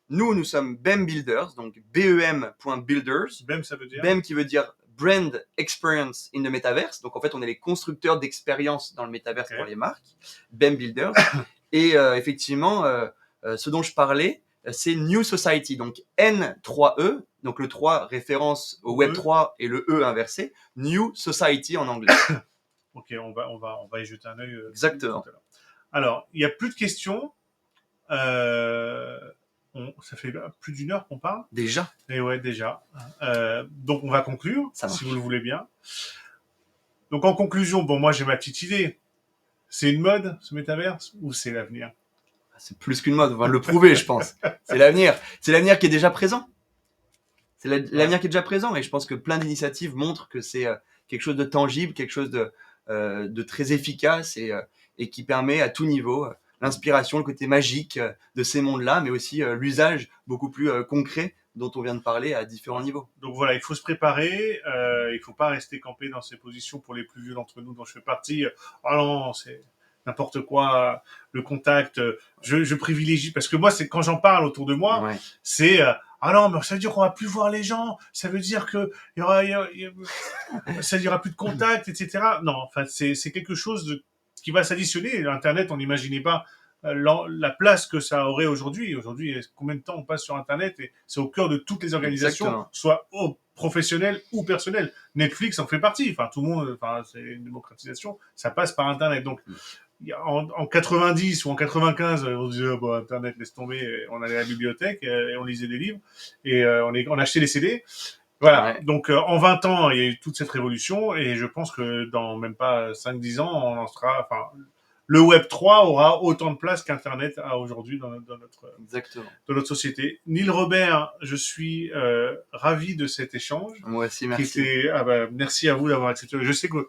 nous sommes BEM Builders, donc BEM.builders. BEM ça veut dire BEM qui veut dire Brand Experience in the Metaverse. Donc en fait on est les constructeurs d'expériences dans le Metaverse pour les marques. BEM Builders. Et effectivement, ce dont je parlais, c'est New Society, donc N3E, donc le 3 référence au Web 3 et le E inversé, New Society en anglais. Ok, on va y jeter un œil. Exactement. Alors, il n'y a plus de questions. Ça fait plus d'une heure qu'on parle. Déjà. Et ouais, déjà. Donc on va conclure, si vous le voulez bien. Donc en conclusion, bon, moi j'ai ma petite idée. C'est une mode, ce métaverse, ou c'est l'avenir? C'est plus qu'une mode, on va le prouver, je pense. C'est l'avenir. C'est l'avenir qui est déjà présent. C'est l'avenir qui est déjà présent. Et je pense que plein d'initiatives montrent que c'est quelque chose de tangible, quelque chose de très efficace et qui permet à tout niveau l'inspiration, le côté magique de ces mondes-là, mais aussi l'usage beaucoup plus concret dont on vient de parler à différents niveaux. Donc voilà, il faut se préparer. Il faut pas rester campé dans ces positions pour les plus vieux d'entre nous dont je fais partie. Oh non, c'est... n'importe quoi, le contact, je privilégie, parce que moi, c'est quand j'en parle autour de moi, c'est ah non, mais ça veut dire qu'on va plus voir les gens, ça veut dire que ça y aura plus de contact, etc. Non, enfin, c'est quelque chose qui va s'additionner. Internet, on n'imaginait pas la place que ça aurait aujourd'hui. Aujourd'hui, combien de temps on passe sur Internet et c'est au cœur de toutes les organisations, Exactement. soit professionnelles ou personnelles. Netflix en fait partie. Enfin, tout le monde, enfin, c'est une démocratisation. Ça passe par Internet. Donc, en 90 ou en 95, on disait oh, bon, Internet laisse tomber, on allait à la bibliothèque et on lisait des livres et on achetait les CD. Voilà, Ouais. donc en 20 ans, il y a eu toute cette révolution et je pense que dans même pas 5-10 ans, on en sera, enfin, le Web 3 aura autant de place qu'Internet a aujourd'hui Exactement. dans notre société. Neil Robert, je suis ravi de cet échange. Moi aussi, merci. Merci à vous d'avoir accepté. Je sais que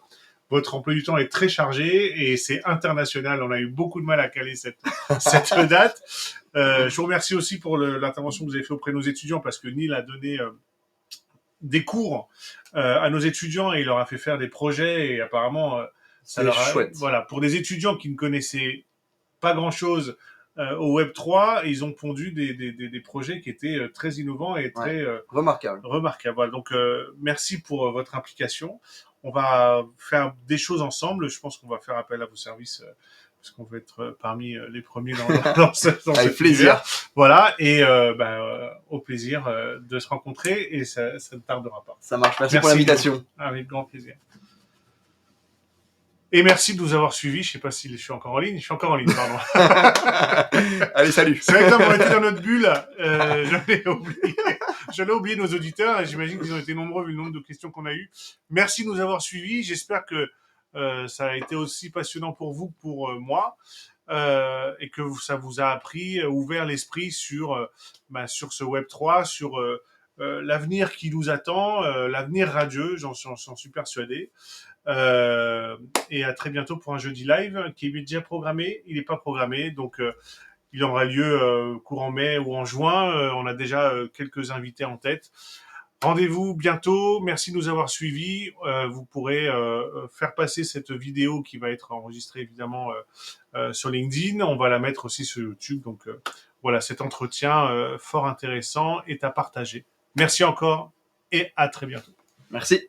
votre emploi du temps est très chargé et c'est international. On a eu beaucoup de mal à caler cette date. Je vous remercie aussi pour l'intervention que vous avez fait auprès de nos étudiants parce que Neil a donné des cours à nos étudiants et il leur a fait faire des projets et apparemment ça C'est leur a, chouette. voilà, pour des étudiants qui ne connaissaient pas grand chose au Web 3, ils ont pondu des projets qui étaient très innovants et très Remarquable. remarquables. Voilà, donc merci pour votre implication. On va faire des choses ensemble. Je pense qu'on va faire appel à vos services parce qu'on veut être parmi les premiers dans Avec cet plaisir. univers. Voilà, et au plaisir de se rencontrer et ça ne tardera pas. Ça marche. Merci pour l'invitation. Avec grand plaisir. Et merci de nous avoir suivis. Je sais pas si je suis encore en ligne. Je suis encore en ligne, pardon. Allez, salut. C'est vrai que là, on était dans notre bulle. Je l'ai oublié nos auditeurs et j'imagine qu'ils ont été nombreux vu le nombre de questions qu'on a eues. Merci de nous avoir suivis. J'espère que ça a été aussi passionnant pour vous que pour moi. Et que ça vous a appris, ouvert l'esprit sur ce Web 3, sur l'avenir qui nous attend, l'avenir radieux, j'en suis persuadé. Et à très bientôt pour un jeudi live qui est déjà programmé. Il n'est pas programmé, donc il aura lieu courant mai ou en juin. On a déjà quelques invités en tête. Rendez-vous bientôt. Merci de nous avoir suivis. Vous pourrez faire passer cette vidéo qui va être enregistrée évidemment sur LinkedIn. On va la mettre aussi sur YouTube. Donc voilà, cet entretien fort intéressant est à partager. Merci encore et à très bientôt. Merci.